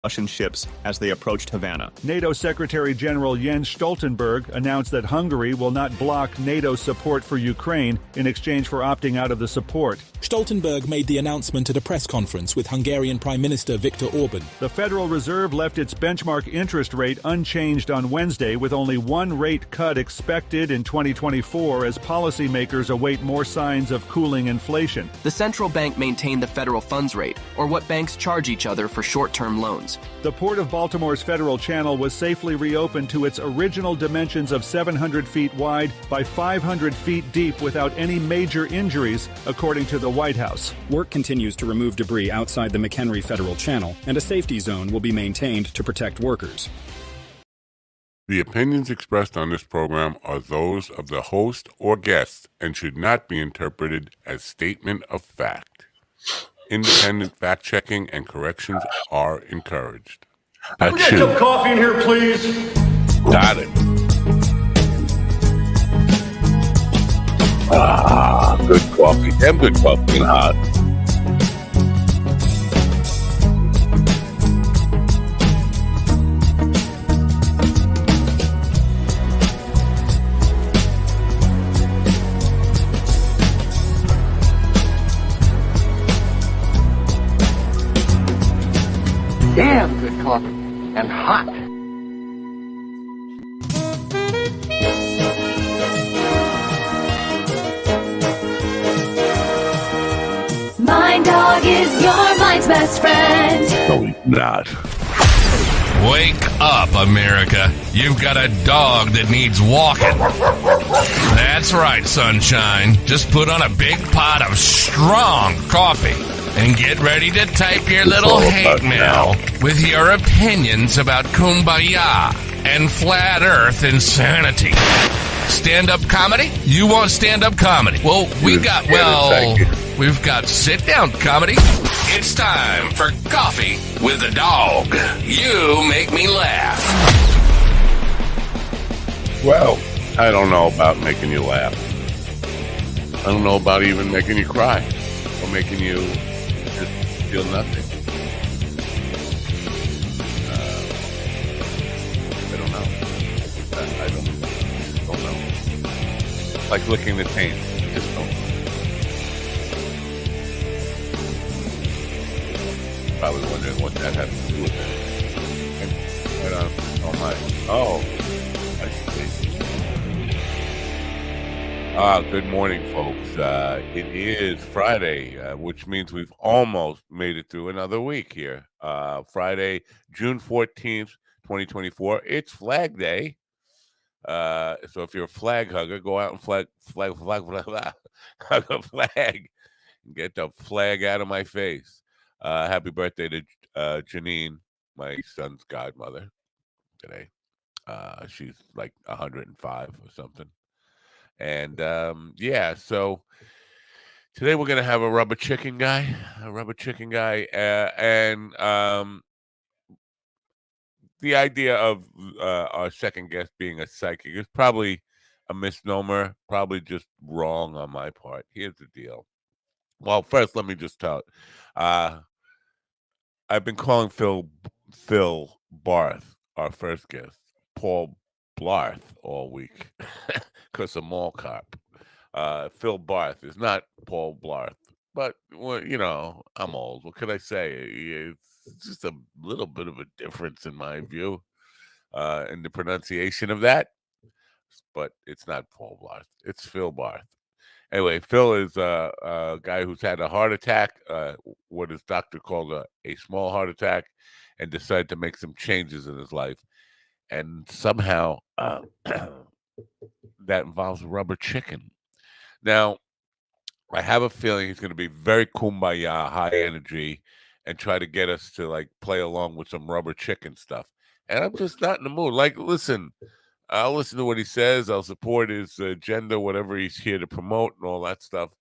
Russian ships as they approached Havana. NATO Secretary General Jens Stoltenberg announced that Hungary will not block NATO support for Ukraine in exchange for opting out of the support. Stoltenberg made the announcement at a press conference with Hungarian Prime Minister Viktor Orban. The Federal Reserve left its benchmark interest rate unchanged on Wednesday, with only one rate cut expected in 2024 as policymakers await more signs of cooling inflation. The central bank maintained the federal funds rate, or what banks charge each other for short-term loans. The Port of Baltimore's Federal Channel was safely reopened to its original dimensions of 700 feet wide by 500 feet deep without any major injuries, according to the White House. Work continues to remove debris outside the McHenry Federal Channel, and a safety zone will be maintained to protect workers. The opinions expressed on this program are those of the host or guests and should not be interpreted as statement of fact. Independent fact-checking and corrections are encouraged. Can we get a cup of coffee in here, please? Got it. Good coffee. Damn good coffee and hot. Damn good coffee and hot. My dog is your mind's best friend. No, he's not. Wake up, America. You've got a dog that needs walking. That's right, sunshine. Just put on a big pot of strong coffee and get ready to type your little hate mail with your opinions about kumbaya and flat earth insanity. Stand-up comedy? You want stand-up comedy? Well, we've got sit-down comedy. It's time for Coffee with a Dog. You make me laugh. Well, I don't know about making you laugh. I don't know about even making you cry or making you just feel nothing. I don't know. I don't know. It's like licking the taint. I just don't know. Probably wondering what that has to do with it. Oh my. Oh, I see. Good morning, folks. It is Friday, which means we've almost made it through another week here. Friday, June 14th, 2024. It's Flag Day. So if you're a flag hugger, go out and hug a flag. Get the flag out of my face. Happy birthday to Janine, my son's godmother, today. She's like 105 or something. And so today we're going to have a rubber chicken guy. And the idea of our second guest being a psychic is probably a misnomer, probably just wrong on my part. Here's the deal. Well, first, let me just tell it. I've been calling Phil Barth, our first guest, Paul Blarth, all week because of mall cop. Phil Barth is not Paul Blarth, but well, I'm old. What could I say? It's just a little bit of a difference in my view in the pronunciation of that, but it's not Paul Blarth. It's Phil Barth. Anyway, Phil is a guy who's had a heart attack, what his doctor called a small heart attack, and decided to make some changes in his life. And somehow that involves rubber chicken. Now, I have a feeling he's going to be very kumbaya, high energy, and try to get us to like play along with some rubber chicken stuff. And I'm just not in the mood. Like, listen. I'll listen to what he says. I'll support his agenda, whatever he's here to promote and all that stuff.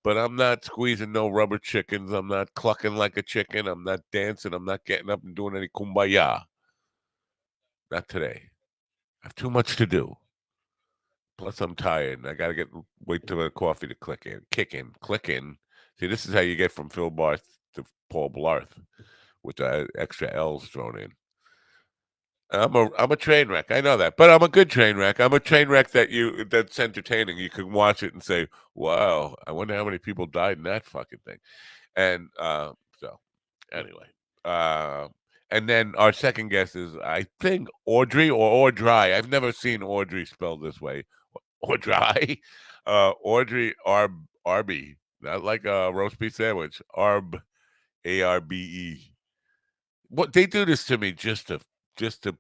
But I'm not squeezing no rubber chickens. I'm not clucking like a chicken. I'm not dancing. I'm not getting up and doing any kumbaya. Not today. I have too much to do. Plus, I'm tired, and I got to wait till the coffee to click in. See, this is how you get from Phil Barth to Paul Blarth. with extra L's thrown in. I'm a train wreck. I know that, but I'm a good train wreck. I'm a train wreck that's entertaining. You can watch it and say, "Wow, I wonder how many people died in that fucking thing." And so, anyway, and then our second guest is, I think, Audrey or Audrey. I've never seen Audrey spelled this way. Audrey, Audrey Arby, not like a roast beef sandwich. Arbe. What they do this to me just to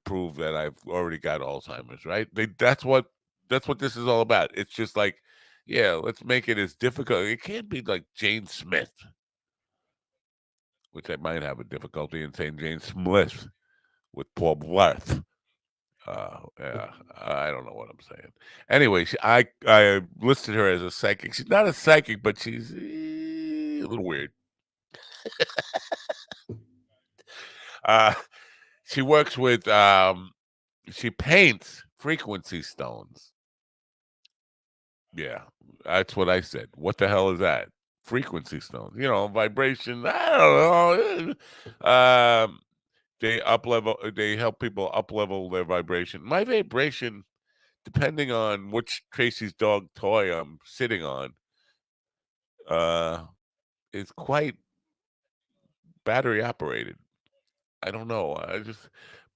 prove that I've already got Alzheimer's, right? That's what this is all about. It's just like, yeah, let's make it as difficult. It can't be like Jane Smith, which I might have a difficulty in saying Jane Smith with Paul Blart. Yeah, I don't know what I'm saying. Anyway, I listed her as a psychic. She's not a psychic, but she's a little weird. She works with she paints frequency stones. Yeah, that's what I said. What the hell is that? Frequency stones. Vibration. I don't know. They help people up level their vibration. My vibration, depending on which Tracy's dog toy I'm sitting on, is quite battery operated. I don't know.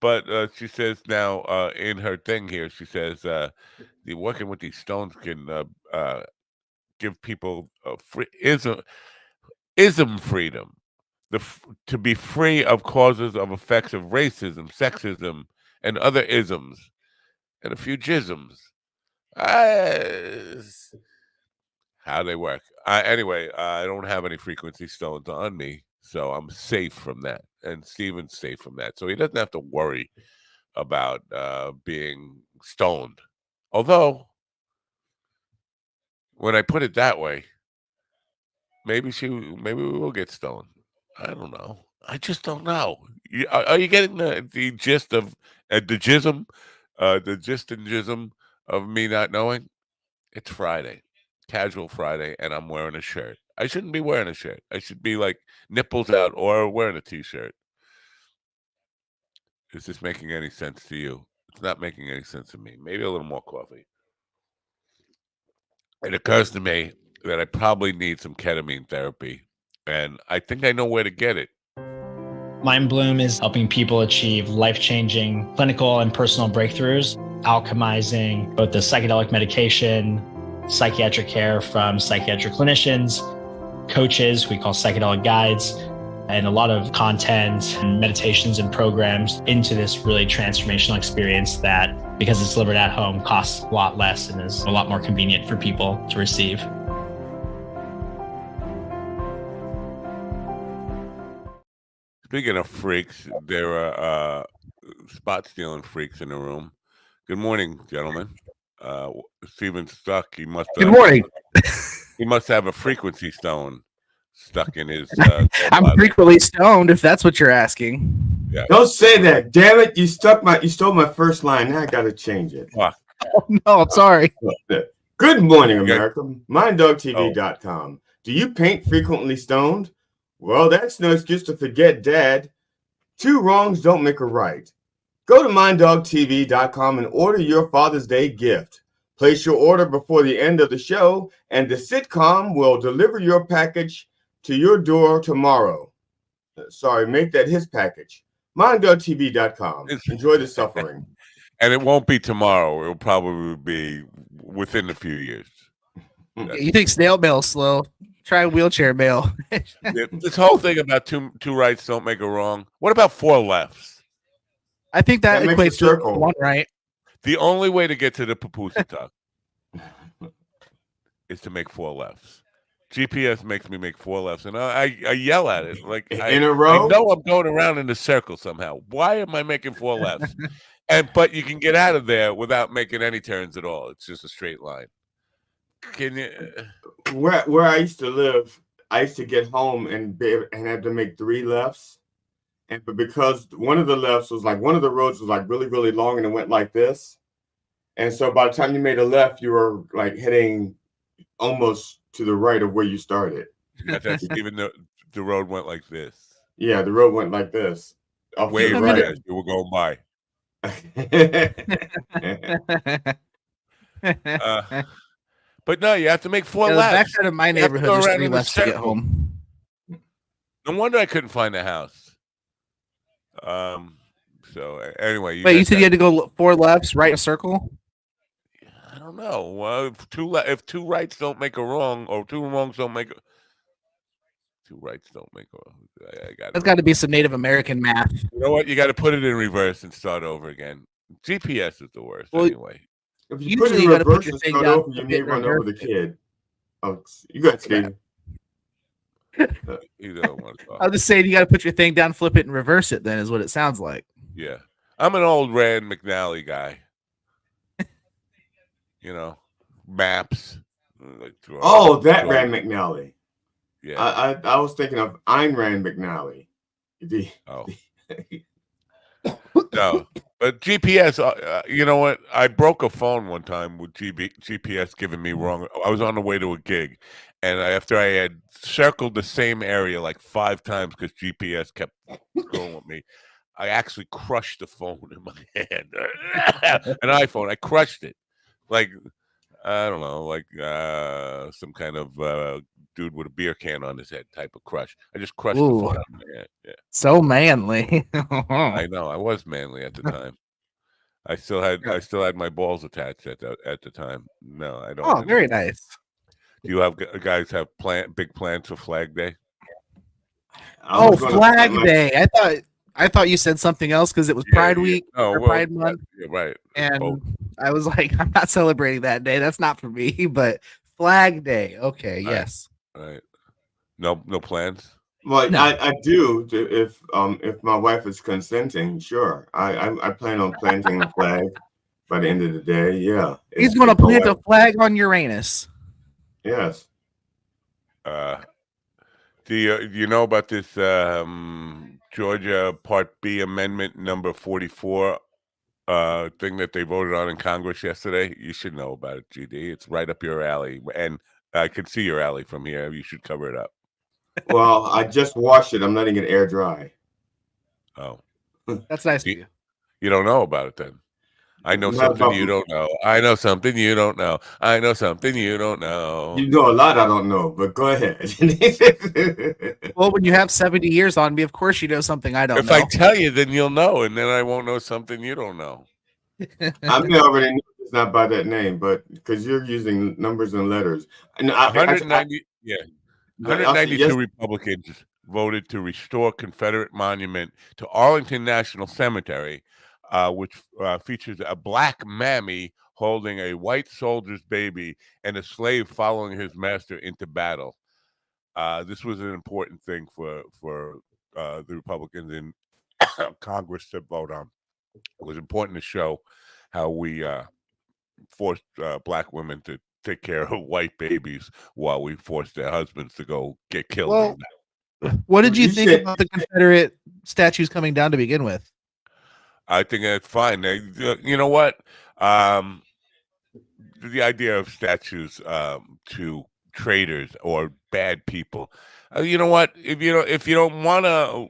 But she says now in her thing here, she says the working with these stones can give people ism freedom, to be free of causes of effects of racism, sexism, and other isms, and a few jisms. How they work. Anyway, I don't have any frequency stones on me, so I'm safe from that. And Steven's safe from that. So he doesn't have to worry about being stoned. Although, when I put it that way, maybe we will get stoned. I don't know. I just don't know. Are you getting the gist of the jism, the gist and jism of me not knowing? It's Friday. Casual Friday, and I'm wearing a shirt. I shouldn't be wearing a shirt. I should be like nipples out or wearing a t-shirt. Is this making any sense to you? It's not making any sense to me. Maybe a little more coffee. It occurs to me that I probably need some ketamine therapy, and I think I know where to get it. Mind Bloom is helping people achieve life-changing clinical and personal breakthroughs, alchemizing both the psychedelic medication, psychiatric care from psychiatric clinicians, coaches we call psychedelic guides, and a lot of content and meditations and programs into this really transformational experience that, because it's delivered at home, costs a lot less and is a lot more convenient for people to receive. Speaking of freaks, there are spot stealing freaks in the room. Good morning, gentlemen. Steven's stuck. He must. Good morning. He must have a frequency stone stuck in his. I'm frequently stoned, if that's what you're asking. Yeah. Don't say that. Damn it! You stole my first line. Now I got to change it. Oh, no, I'm sorry. Good morning, America. MindDogTV.com. Do you paint frequently stoned? Well, that's no excuse to forget Dad. 2 wrongs don't make a right. Go to MindDogTV.com and order your Father's Day gift. Place your order before the end of the show, and the sitcom will deliver your package to your door tomorrow. Sorry, make that his package. MindDogTV.com. Enjoy the suffering. And it won't be tomorrow. It'll probably be within a few years. You think snail mail's slow? Try wheelchair mail. This whole thing about two rights don't make a wrong. What about 4 lefts? I think that equates to 1 right. The only way to get to the Papoosatuck is to make 4 lefts. GPS makes me make 4 lefts, and I yell at it like in a row. I know I'm going around in a circle somehow. Why am I making 4 lefts? But you can get out of there without making any turns at all. It's just a straight line. Can you? Where I used to live, I used to get home and have to make 3 lefts. But because one of the lefts was like, one of the roads was like really, really long and it went like this. And so by the time you made a left, you were like heading almost to the right of where you started. That's even the road went like this. Yeah, the road went like this. Off to the Waving right. as you were going by. But no, you have to make 4 the laps. backside of my You have to neighborhood, go there's around 3 in a lefts to get circle. home. No wonder I couldn't find the house. So anyway, Wait, you said you had to go 4 lefts, right, a circle? I don't know. Well, if 2 rights don't make a wrong, or 2 wrongs don't make a 2 rights don't make a wrong. That's got to be some Native American math. You know what? You got to put it in reverse and start over again. GPS is the worst anyway. If you put it in reverse and start over, you may run over the kid. Oh, you got Steve. You don't want to talk. I'm just saying you got to put your thing down, flip it, and reverse it. Then is what it sounds like. Yeah, I'm an old Rand McNally guy. You know, maps. Rand McNally. Yeah, I was thinking of Ayn Rand McNally. No, but GPS. You know what? I broke a phone one time with GPS giving me wrong. I was on the way to a gig, and after I had circled the same area like 5 times because GPS kept going with me, I actually crushed the phone in my hand. An iPhone. I crushed it. Like, I don't know, like some kind of dude with a beer can on his head type of crush. I just crushed the phone out of my hand. Yeah. So manly. I know. I was manly at the time. I still had my balls attached at the time. No, I don't. Oh, very nice. Do you have guys have big plans for Flag Day? Oh, Flag Day. I thought you said something else because it was Pride Week or Pride Month. Yeah, right. And I was like, I'm not celebrating that day. That's not for me. But Flag Day. Okay, yes. All right. No plans. Well, no. I do if my wife is consenting. Sure, I plan on planting a flag by the end of the day. Yeah, he's going to plant a flag on Uranus. Yes. Do you know about this Georgia Part B Amendment number 44 thing that they voted on in Congress yesterday? You should know about it, GD. It's right up your alley, and I can see your alley from here. You should cover it up. Well, I just washed it. I'm letting it air dry. Oh, that's nice of you. You don't know about it then? I know something you don't know. I know something you don't know. I know something you don't know. You know a lot I don't know, but go ahead. Well, when you have 70 years on me, of course you know something I don't know. If I tell you, then you'll know, and then I won't know something you don't know. I may already know it's not by that name, but because you're using numbers and letters. And 192 Republicans voted to restore Confederate monument to Arlington National Cemetery, which features a black mammy holding a white soldier's baby and a slave following his master into battle. This was an important thing for the Republicans in Congress to vote on. It was important to show how we forced black women to take care of white babies while we forced their husbands to go get killed. Well, what did you think about the Confederate statues coming down to begin with? I think that's fine. You know what? The idea of statues to traitors or bad people. You know what? If you don't want a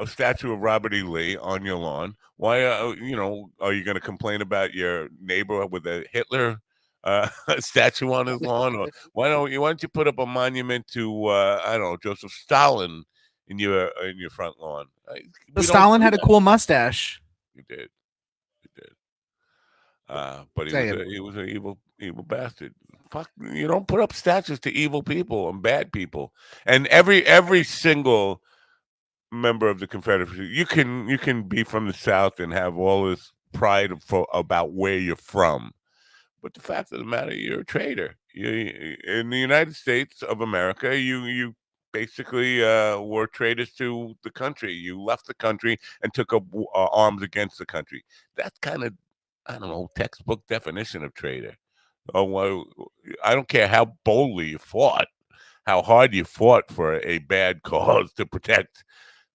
statue of Robert E. Lee on your lawn, why are you going to complain about your neighbor with a Hitler statue on his lawn? Or why don't you put up a monument to I don't know, Joseph Stalin in your front lawn? Stalin had a cool mustache. He did. But he was an evil bastard. Fuck, you don't put up statues to evil people and bad people. And every single member of the Confederacy, you can be from the South and have all this pride about where you're from, but the fact of the matter, you're a traitor. In the United States of America, you basically were traitors to the country. You left the country and took up arms against the country. That's kind of, I don't know, textbook definition of traitor. Oh, well, I don't care how boldly you fought, how hard you fought for a bad cause to protect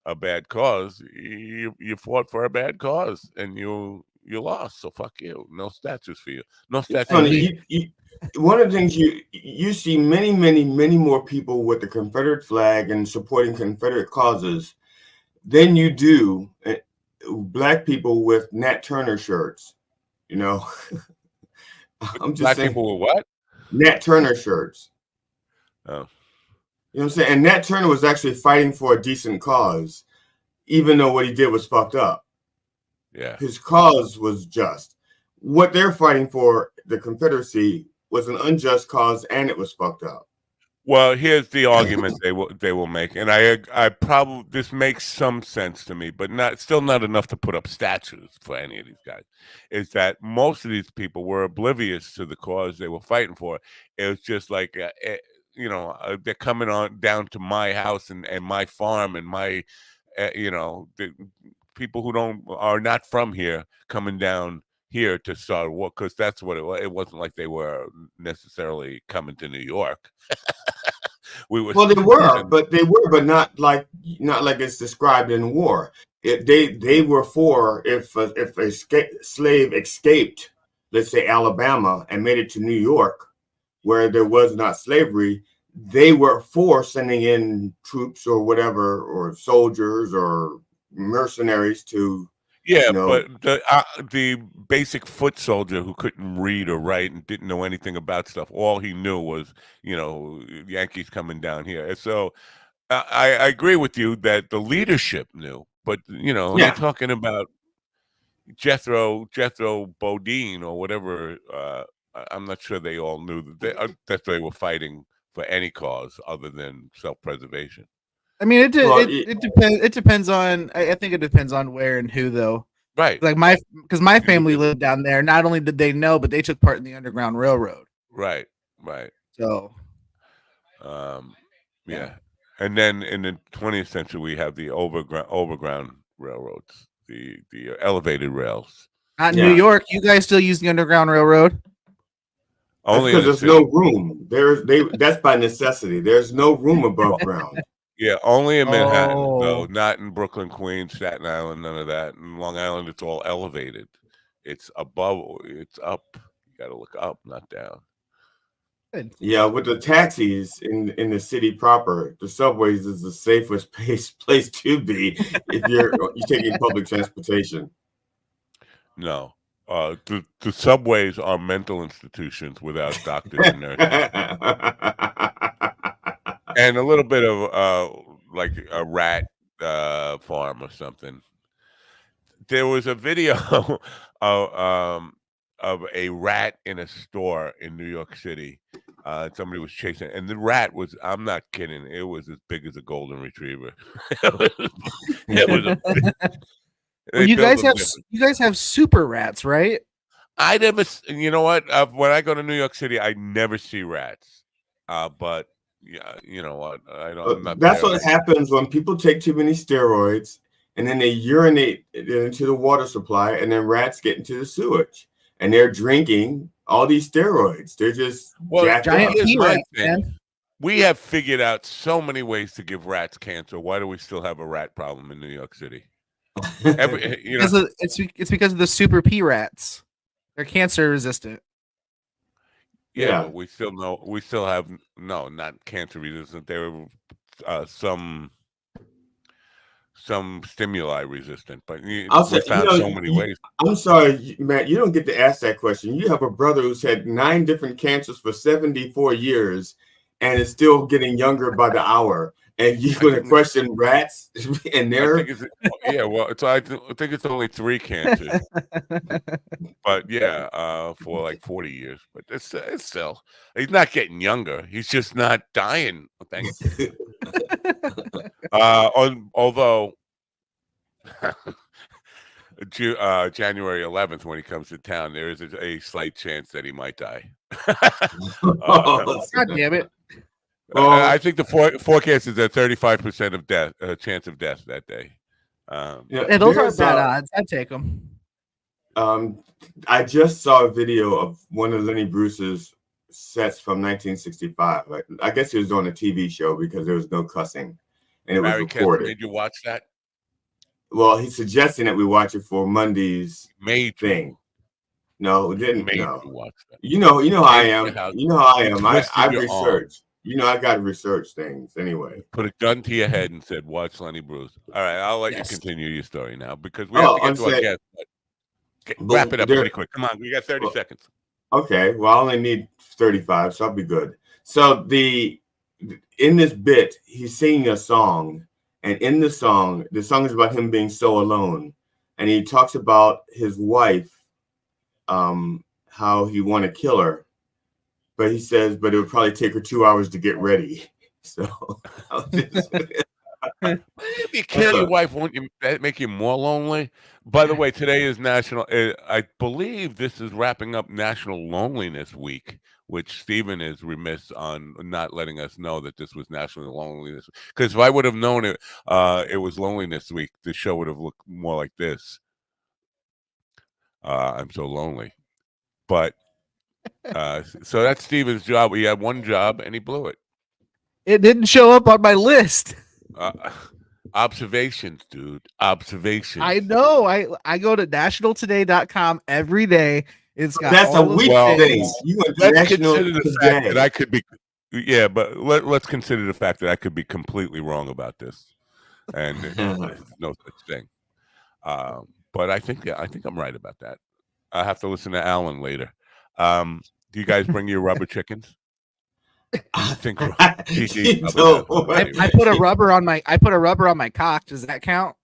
a bad cause. You fought for a bad cause, and you lost. So fuck you. No statues for you. No statues. One of the things you see many more people with the Confederate flag and supporting Confederate causes than you do black people with Nat Turner shirts. You know, I'm just Black saying. people with what? Nat Turner shirts. Oh. You know what I'm saying? And Nat Turner was actually fighting for a decent cause, even though what he did was fucked up. Yeah. His cause was just. What they're fighting for, the Confederacy, was an unjust cause, and it was fucked up. Well, here's the argument they will make, and I probably, this makes some sense to me, but still not enough to put up statues for any of these guys. Is that most of these people were oblivious to the cause they were fighting for? It was just like, they're coming on down to my house and my farm and my, the people who are not from here coming down here to start a war, because that's what it was. It wasn't like they were necessarily coming to New York. They were, but not like it's described in war. They were for if a slave escaped, let's say Alabama, and made it to New York, where there was not slavery, they were for sending in troops or whatever, or soldiers or mercenaries to. Yeah, but the basic foot soldier who couldn't read or write and didn't know anything about stuff, all he knew was, Yankees coming down here. So I agree with you that the leadership knew, but you're talking about Jethro Bodine or whatever. I'm not sure they all knew that they were fighting for any cause other than self-preservation. I mean, it depends. It depends on. I think it depends on where and who, though. Right. Like because my family lived down there. Not only did they know, but they took part in the Underground Railroad. Right. So, yeah. And then in the 20th century, we have the overground railroads, the elevated rails. Not in New York. You guys still use the Underground Railroad? Only because there's no room. That's by necessity. There's no room above ground. Yeah, only in Manhattan, though, not in Brooklyn, Queens, Staten Island, none of that. In Long Island, it's all elevated. It's above, it's up. You got to look up, not down. Yeah, with the taxis in the city proper, the subways is the safest place to be if you're taking public transportation. No. The subways are mental institutions without doctors and nurses. And a little bit of like a rat farm or something. There was a video of a rat in a store in New York City. Somebody was chasing it, and the rat was, I'm not kidding, it was as big as a golden retriever. It was well, you guys have super rats, right? I never, you know what? When I go to New York City, I never see rats. But yeah, you know what? I'm not. That's what happens when people take too many steroids, and then they urinate into the water supply, and then rats get into the sewage, and they're drinking all these steroids. They're just giant T-Rex, man. We have figured out so many ways to give rats cancer. Why do we still have a rat problem in New York City? It's because of the super P rats. They're cancer resistant. Yeah, but we still have not cancer resistant. There were some stimuli resistant, but we found so many ways. I'm sorry, Matt, you don't get to ask that question. You have a brother who's had 9 different cancers for 74 years and is still getting younger by the hour. And you're going to question rats and their... I think it's only 3 cancers. But yeah, for like 40 years. But it's still, he's not getting younger. He's just not dying. Thank you. Although January 11th, when he comes to town, there is a slight chance that he might die. God damn it. I think the forecast is at 35% of death, chance of death that day. Those aren't bad odds. I'd take them. I just saw a video of one of Lenny Bruce's sets from 1965. I guess he was on a TV show because there was no cussing, and it was recorded. Did you watch that? Well, he's suggesting that we watch it for Monday's thing. No, didn't. No. Watch that. You know how I am. You know how I am. I've researched. You know, I got to research things anyway. Put a gun to your head and said, "Watch Lenny Bruce." All right, I'll let you continue your story now because we have to get to our guest. Wrap it up pretty quick. Come on, we got 30 seconds. Okay, well, I only need 35, so I'll be good. So in this bit, he's singing a song, and in the song is about him being so alone, and he talks about his wife, how he want to kill her, but he says, but it would probably take her 2 hours to get ready. So if you kill your wife, won't you make you more lonely? By the way, today is National. I believe this is wrapping up National Loneliness Week, which Stephen is remiss on not letting us know that this was National Loneliness. Because if I would have known it was Loneliness Week, the show would have looked more like this. I'm so lonely, but so that's Stephen's job. He had one job and he blew it. It didn't show up on my list. Observations, dude. Observations. I know. I go to nationaltoday.com every day. It's got that's a week thing. Let's consider the fact that I could be. Yeah, but let's consider the fact that I could be completely wrong about this, and there's no such thing. But I think I'm right about that. I have to listen to Alan later. Do you guys bring your rubber chickens? I think I put a rubber on my cock. Does that count?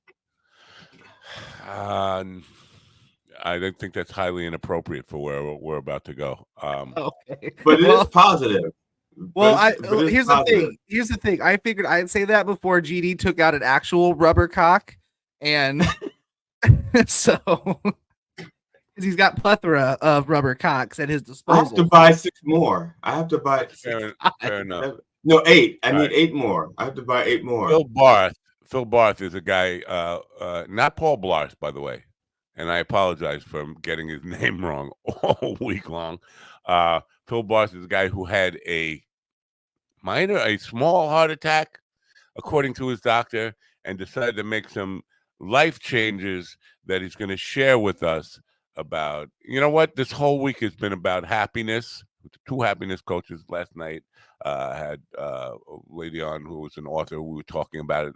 I don't think that's highly inappropriate for where we're about to go. Okay, but it is positive. Well, here's the thing. Here's the thing. I figured I'd say that before GD took out an actual rubber cock, and so he's got plethora of rubber cocks at his disposal. I have to buy 6 more. I have to buy fair enough. No, 8. I need 8 more. I have to buy 8 more. Phil Barth is a guy, not Paul Blart, by the way. And I apologize for getting his name wrong all week long. Phil Barth is a guy who had a small heart attack, according to his doctor, and decided to make some life changes that he's going to share with us about. You know what? This whole week has been about happiness. 2 happiness coaches last night had a lady on who was an author. We were talking about it.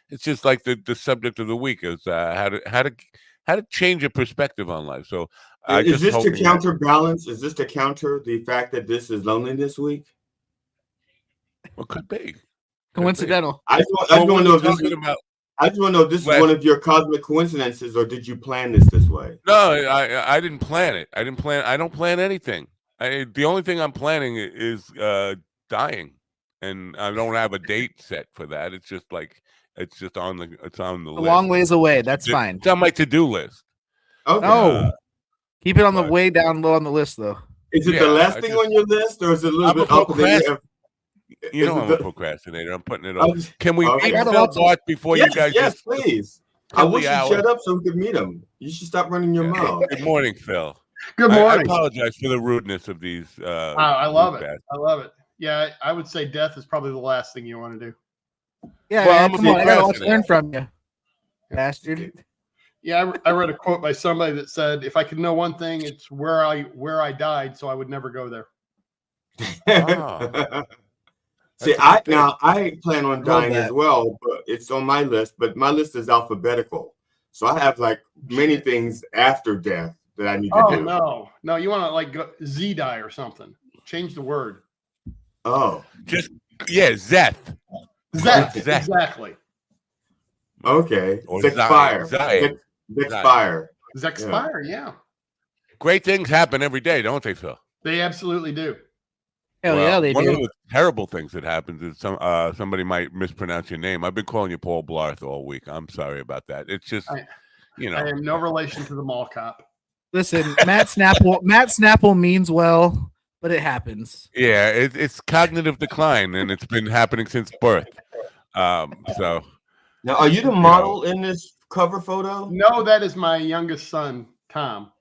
It's just like the subject of the week is how to change your perspective on life. So is this to counterbalance? Is this to counter the fact that this is Loneliness Week? Well, could be. Coincidental. I just want to know if this is one of your cosmic coincidences, or did you plan this way? No, I didn't plan it. I don't plan anything. The only thing I'm planning is dying, and I don't have a date set for that. It's just like it's on the list. A long ways away. That's fine. It's on my to-do list. Okay. No, keep it on the way down low on the list, though. Is it the last thing on your list, or is it a little bit up there? You know I'm a procrastinator. I'm putting it on. Can we meet Phil Barth before you guys? Yes, please. I wish you'd shut up so we could meet him. You should stop running your mouth. Good morning, Phil. Good morning. I apologize for the rudeness of these. I love it. I love it. Yeah, I would say death is probably the last thing you want to do. Yeah, well, come on. I got a lot to learn from you, bastard. Yeah, I read a quote by somebody that said, "If I could know one thing, it's where I died, so I would never go there." Oh. See, I plan on dying as well, but it's on my list. But my list is alphabetical, so I have like many things after death that I need to do. No, you want to like go Z die or something? Change the word. Oh, Zeth. Zeth, exactly. Okay, Zexpire. Zexpire, yeah. Great things happen every day, don't they, Phil? They absolutely do. Hell yeah, they do. One of the terrible things that happens is somebody might mispronounce your name. I've been calling you Paul Blarth all week. I'm sorry about that. It's just, I am no relation to the mall cop. Listen, Matt Snapple means well, but it happens. Yeah, it's cognitive decline, and it's been happening since birth. So now, are you the model in this cover photo? No, that is my youngest son, Tom.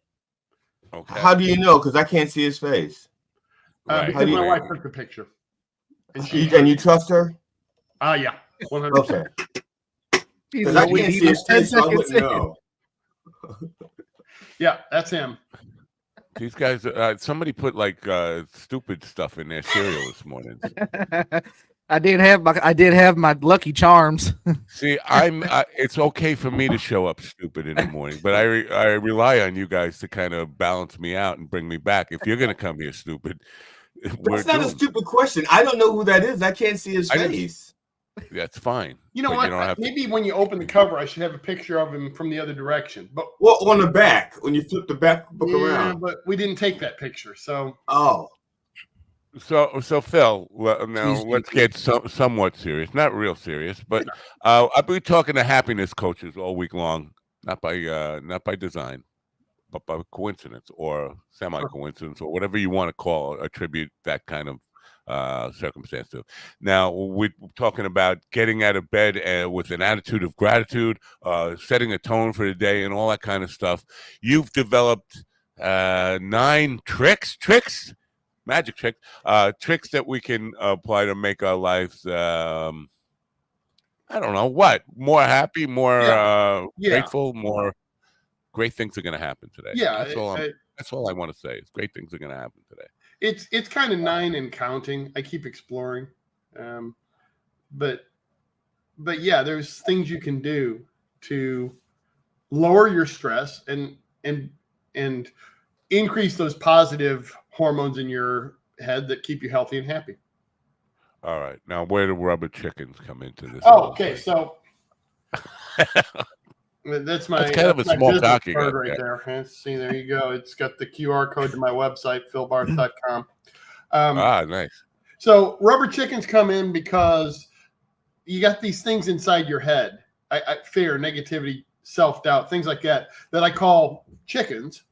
Okay. How do you know? Because I can't see his face. Because my wife took the picture. And you trust her? Yeah, 100%. Okay. Because I can't see his face, so I wouldn't know. Yeah, that's him. These guys, somebody put like stupid stuff in their cereal this morning. I did have my Lucky Charms. See, it's okay for me to show up stupid in the morning, but I rely on you guys to kind of balance me out and bring me back. If you're going to come here stupid, that's not a stupid question. I don't know who that is. I can't see his face. That's fine. You know what? Maybe when you open the cover, I should have a picture of him from the other direction. But on the back, when you flip the back book around. But we didn't take that picture, so. Oh. So Phil, now let's get somewhat serious. Not real serious, but I've been talking to happiness coaches all week long. Not by design, but by coincidence or semi-coincidence or whatever you want to attribute that kind of circumstance to. Now we're talking about getting out of bed with an attitude of gratitude, setting a tone for the day, and all that kind of stuff. You've developed 9 magic tricks that we can apply to make our lives I don't know what, more happy, more grateful, more great things are going to happen today. That's all I want to say is great things are going to happen today. It's kind of 9 and counting. I keep exploring. But yeah, there's things you can do to lower your stress and increase those positive hormones in your head that keep you healthy and happy. All right. Now, where do rubber chickens come into this? Oh, okay. So that's kind of a small cocky right there. See, there you go. It's got the QR code to my website, philbarth.com. Nice. So rubber chickens come in because you got these things inside your head, fear, negativity, self-doubt, things like that I call chickens,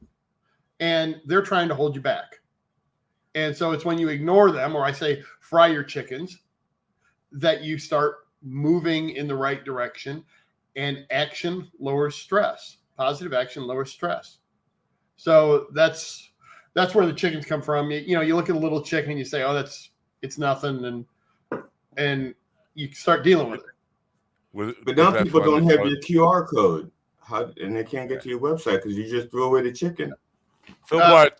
and they're trying to hold you back. And so it's when you ignore them, or I say fry your chickens, that you start moving in the right direction, and action lowers stress. Positive action lowers stress. So that's where the chickens come from. You look at a little chicken and you say, "Oh, it's nothing," and you start dealing with it. But now people don't have your QR code, and they can't get to your website because you just threw away the chicken. Philbart,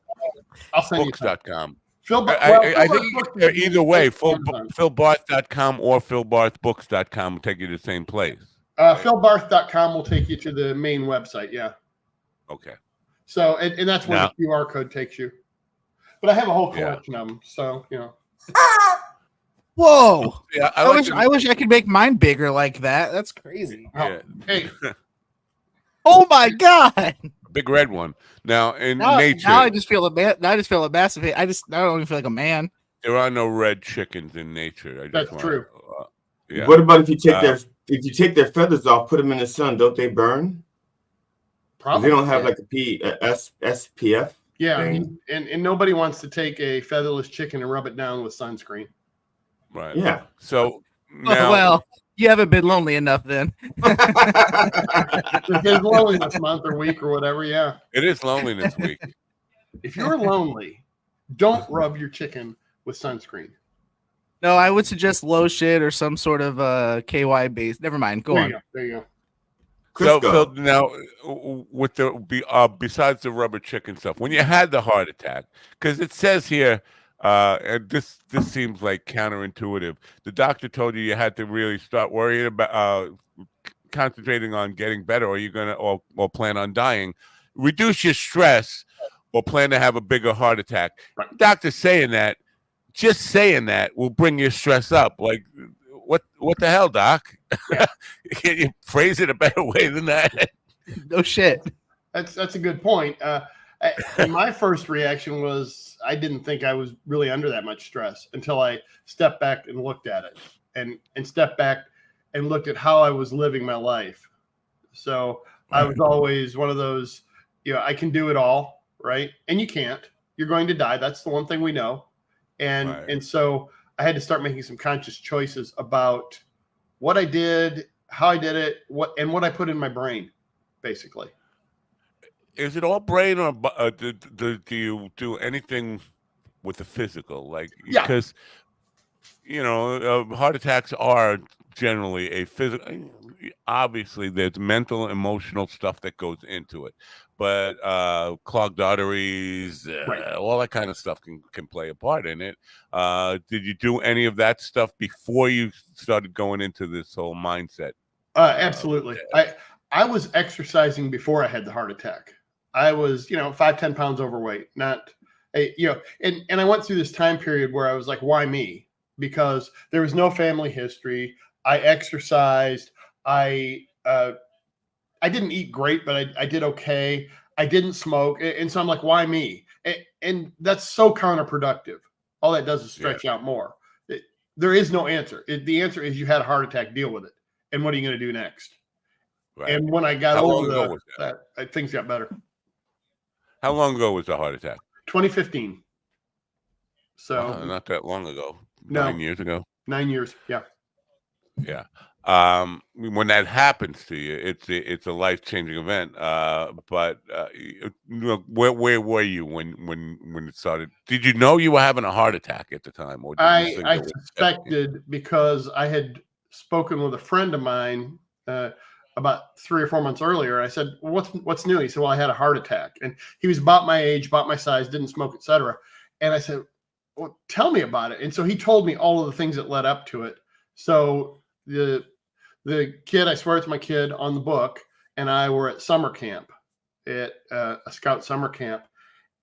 I'll send books.com. I think either way, philbarth.com or philbarthbooks.com will take you to the same place. Philbarth.com will take you to the main website. Yeah. Okay. So, and that's where the QR code takes you. But I have a whole collection of them. So, Whoa. Yeah, I wish I could make mine bigger like that. That's crazy. Yeah. Hey. Oh my God. Big red one. Now in nature. Now I just feel a massive hit. I don't even feel like a man. There are no red chickens in nature. That's true. What about if you take their feathers off, put them in the sun, don't they burn? Probably. They don't have like a SPF. Yeah, and nobody wants to take a featherless chicken and rub it down with sunscreen. Right. Yeah. So now, well, you haven't been lonely enough then. It's loneliness month or week or whatever. Yeah. It is loneliness week. If you're lonely, don't rub your chicken with sunscreen. No, I would suggest lotion or some sort of KY base. Never mind. Go on. There you go. So now, with besides the rubber chicken stuff, when you had the heart attack, because it says here, and this seems like counterintuitive. The doctor told you had to really start worrying about concentrating on getting better, or you're gonna or plan on dying. Reduce your stress, or plan to have a bigger heart attack. Right. Doctor's saying that. Just saying that will bring your stress up. Like, what the hell, doc? Yeah. Can you phrase it a better way than that? No shit. That's a good point. My first reaction was I didn't think I was really under that much stress until I stepped back and looked at it, and stepped back and looked at how I was living my life. So I was always one of those, I can do it all, right? And you can't. You're going to die. That's the one thing we know. And so I had to start making some conscious choices about what I did, how I did it, what I put in my brain, basically. Is it all brain, or do you do anything with the physical? Like, because heart attacks are generally a physical. Obviously, there's mental, emotional stuff that goes into it, but clogged arteries, all that kind of stuff can play a part in it. Did you do any of that stuff before you started going into this whole mindset? Absolutely. I was exercising before I had the heart attack. I was, 5-10 pounds overweight, and I went through this time period where I was like, why me? Because there was no family history. I exercised. I didn't eat great, but I did okay. I didn't smoke. And so I'm like, why me? And that's so counterproductive. All that does is stretch out more. There is no answer. The answer is you had a heart attack, deal with it. And what are you going to do next? Right. And when I got over that, things got better. How long ago was the heart attack? 2015. So not that long ago. No. 9 years ago. 9 years. Yeah. Yeah. When that happens to you, it's a life-changing event. But where were you when it started? Did you know you were having a heart attack at the time, or did you think I suspected because I had spoken with a friend of mine about 3 or 4 months earlier. I said, well, what's new? He said, well, I had a heart attack, and he was about my age, about my size, didn't smoke, etc. And I said, well, tell me about it. And so he told me all of the things that led up to it. So the kid, I swear it's my kid, on the book, and I were at summer camp, at a scout summer camp,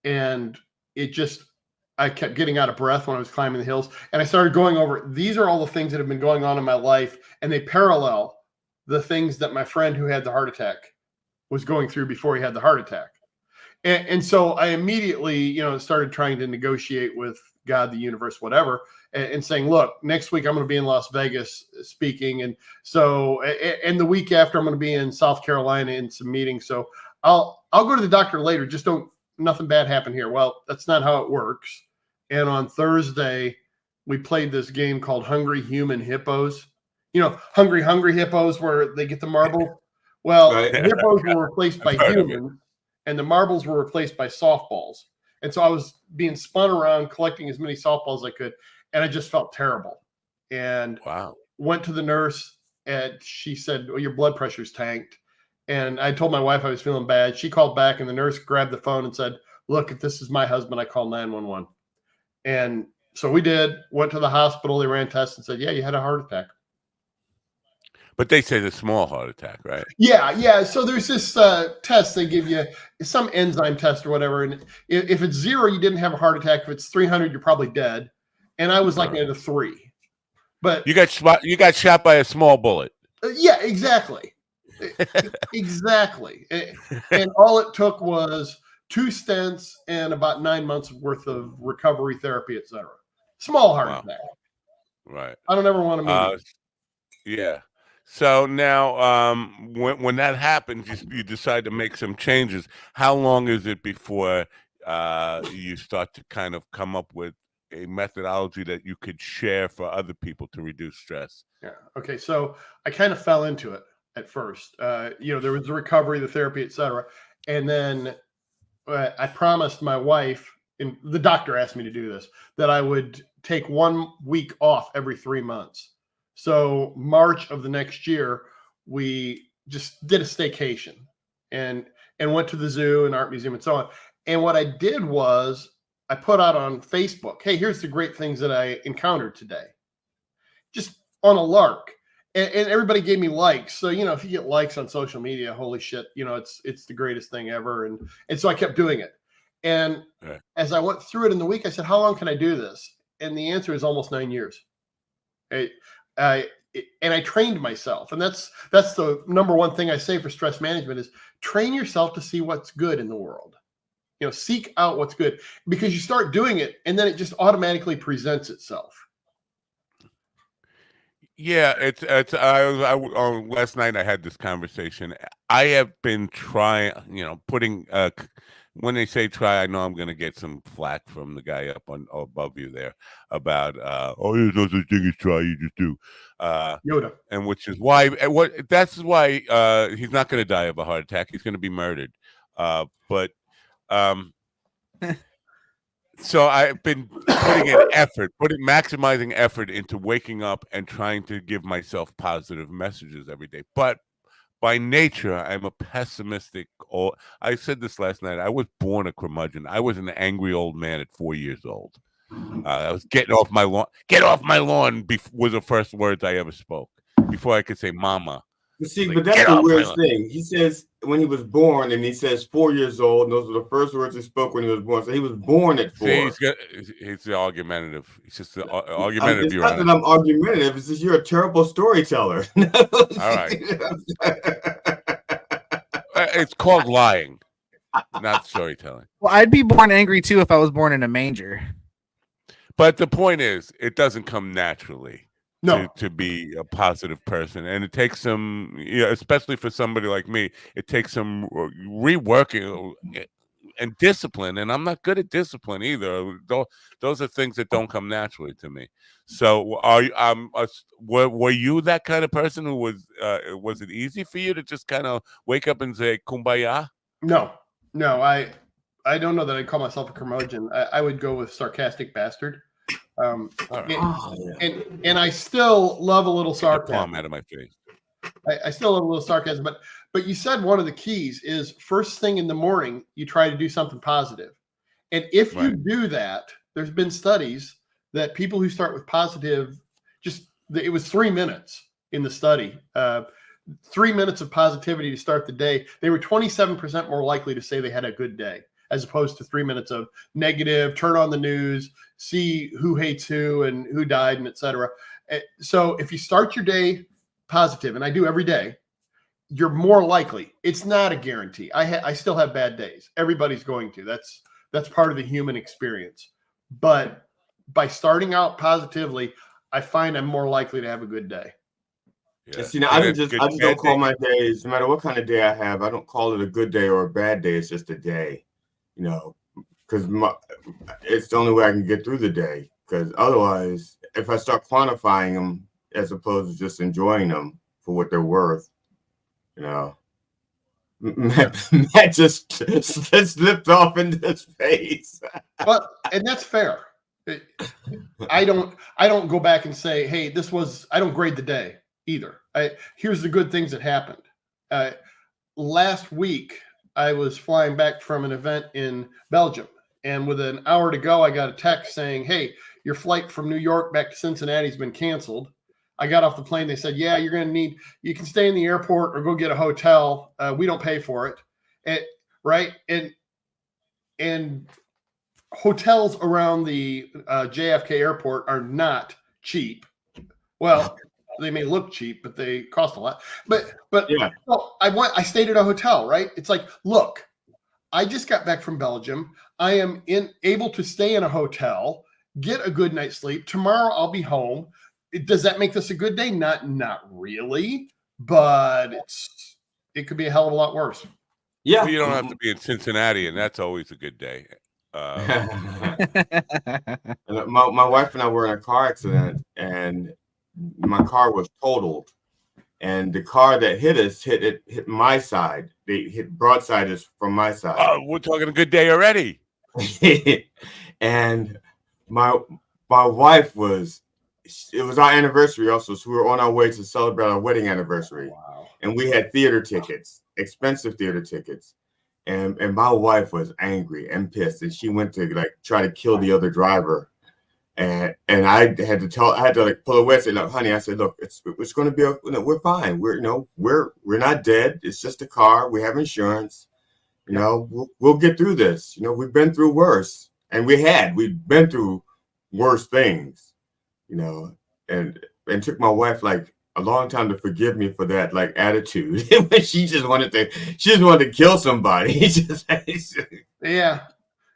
and I kept getting out of breath when I was climbing the hills, and I started going over, these are all the things that have been going on in my life, and they parallel the things that my friend who had the heart attack was going through before he had the heart attack. And so I immediately, started trying to negotiate with God, the universe, whatever, and saying, look, next week I'm going to be in Las Vegas speaking. And so, and the week after I'm going to be in South Carolina in some meetings. So I'll go to the doctor later. Just nothing bad happen here. Well, that's not how it works. And on Thursday, we played this game called Hungry Human Hippos. Hungry Hippos, where they get the marble. Well, hippos were replaced by humans, and the marbles were replaced by softballs. And so I was being spun around, collecting as many softballs as I could, and I just felt terrible. And went to the nurse, and she said, well, your blood pressure's tanked. And I told my wife I was feeling bad. She called back, and the nurse grabbed the phone and said, look, if this is my husband, I call 911. And so we did, went to the hospital. They ran tests and said, yeah, you had a heart attack. But they say it's a small heart attack, right? Yeah. So there's this test they give you, some enzyme test or whatever. And if it's 0, you didn't have a heart attack. If it's 300, you're probably dead. And I was like at a 3. But you got shot by a small bullet. Yeah, exactly. Exactly. And all it took was 2 stents and about 9 months worth of recovery therapy, etc. Small heart attack. Right. I don't ever want to move. Yeah. So now, when that happens, you decide to make some changes. How long is it before you start to kind of come up with a methodology that you could share for other people to reduce stress? Yeah. Okay. So I kind of fell into it at first. There was the recovery, the therapy, etc. And then I promised my wife, and the doctor asked me to do this, that I would take 1 week off every 3 months. So March of the next year, we just did a staycation and went to the zoo and art museum and so on. And what I did was I put out on Facebook, hey, here's the great things that I encountered today, just on a lark. And everybody gave me likes. So, if you get likes on social media, holy shit, it's the greatest thing ever. And so I kept doing it. And as I went through it in the week, I said, how long can I do this? And the answer is almost 9 years. And I trained myself. And that's the number one thing I say for stress management is train yourself to see what's good in the world. Seek out what's good, because you start doing it and then it just automatically presents itself. Yeah, last night I had this conversation. I have been trying, putting, when they say try, I know I'm going to get some flack from the guy up above you there about, there's no such thing as try, you just do. Yoda. And which is why, that's why he's not going to die of a heart attack. He's going to be murdered. But So I've been maximizing effort into waking up and trying to give myself positive messages every day. But by nature, I'm a pessimistic. I said this last night. I was born a curmudgeon. I was an angry old man at 4 years old. I was getting off my lawn. Get off my lawn was the first words I ever spoke before I could say "mama." But see, but that's the weirdest thing. He says when he was born, and he says 4 years old, and those were the first words he spoke when he was born. So he was born at 4. See, he's the argumentative. He's just the argumentative. It's not that I'm argumentative. It's just you're a terrible storyteller. All right. It's called lying, not storytelling. Well, I'd be born angry too if I was born in a manger. But the point is, it doesn't come naturally. No. To be a positive person, and it takes some, especially for somebody like me, it takes some reworking and discipline. And I'm not good at discipline either. Those are things that don't come naturally to me. So, were you that kind of person who was it easy for you to just kind of wake up and say "kumbaya"? No, I don't know that I'd call myself a curmudgeon. I would go with sarcastic bastard. And I still love a little sarcasm. Palm out of my face. I still love a little sarcasm, but you said one of the keys is first thing in the morning you try to do something positive, and if you do that, there's been studies that people who start with positive, it was 3 minutes in the study, 3 minutes of positivity to start the day, they were 27% more likely to say they had a good day, as opposed to 3 minutes of negative, turn on the news, see who hates who and who died and etc. So if you start your day positive, and I do every day, you're more likely. It's not a guarantee. I still have bad days. Everybody's going to. That's part of the human experience. But by starting out positively, I find I'm more likely to have a good day. Yeah. See, now I just don't call my days, no matter what kind of day I have, I don't call it a good day or a bad day. It's just a day. Because it's the only way I can get through the day. Because otherwise, if I start quantifying them as opposed to just enjoying them for what they're worth, Matt just slipped off into his face. And that's fair. I don't go back and say, hey, I don't grade the day either. Here's the good things that happened. Last week, I was flying back from an event in Belgium, and with an hour to go, I got a text saying, hey, your flight from New York back to Cincinnati has been canceled. I got off the plane. They said, yeah, you can stay in the airport or go get a hotel. We don't pay for it. And hotels around the JFK airport are not cheap. Well, they may look cheap, but they cost a lot. But yeah. I stayed at a hotel, right? It's like, look, I just got back from Belgium. I am able to stay in a hotel, get a good night's sleep. Tomorrow I'll be home. Does that make this a good day? Not really, but it could be a hell of a lot worse. Yeah, well, you don't have to be in Cincinnati, and that's always a good day. My wife and I were in a car accident, and my car was totaled, and the car that hit us hit my side. They hit broadside us from my side. Oh, we're talking a good day already. And my wife it was our anniversary also, so we were on our way to celebrate our wedding anniversary. Wow. And we had theater tickets, expensive theater tickets. And my wife was angry and pissed, and she went to try to kill the other driver. And I had to pull away and say, look, honey, I said, look, it's going to be, we're fine. We're not dead. It's just a car. We have insurance. We'll get through this. We've been through worse, and we've been through worse things, and took my wife a long time to forgive me for that attitude. she just wanted to kill somebody. Yeah.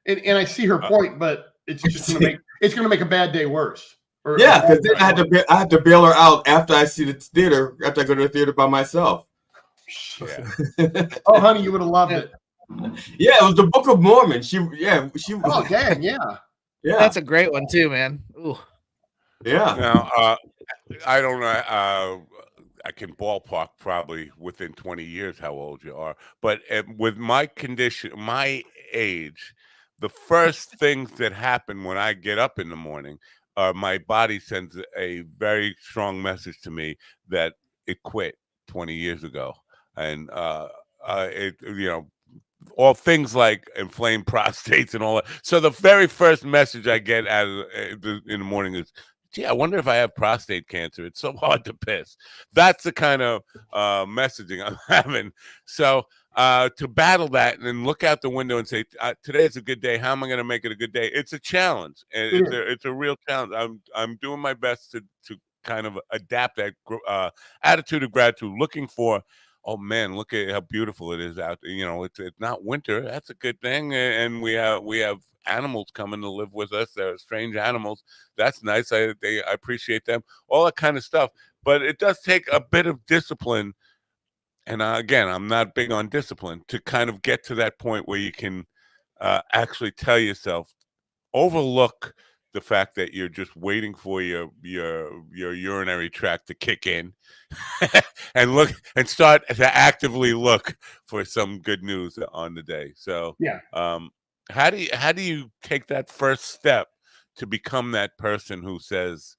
And I see her point, but it's just going to make a bad day worse. Yeah, because then I had to bail her out after I see the theater, after I go to the theater by myself. Yeah. Oh, honey, you would have loved it. Yeah, it was the Book of Mormon. She. Oh, damn, yeah. Yeah, that's a great one too, man. Ooh. Yeah. Now, I don't know. I can ballpark probably within 20 years how old you are, but with my condition, my age, the first things that happen when I get up in the morning, my body sends a very strong message to me that it quit 20 years ago, and it all things like inflamed prostates and all that. So the very first message I get out of in the morning is, gee, I wonder if I have prostate cancer. It's so hard to piss. That's the kind of messaging I'm having. So to battle that and then look out the window and say, today is a good day. How am I going to make it a good day? It's a challenge. It's a real challenge. I'm doing my best to kind of adapt that attitude of gratitude, looking for, oh man, look at how beautiful it is out there. It's not winter. That's a good thing. And we have animals coming to live with us. They're strange animals. That's nice. I appreciate them. All that kind of stuff. But it does take a bit of discipline. And again, I'm not big on discipline, to kind of get to that point where you can actually tell yourself, overlook the fact that you're just waiting for your urinary tract to kick in and look and start to actively look for some good news on the day. So how do you take that first step to become that person who says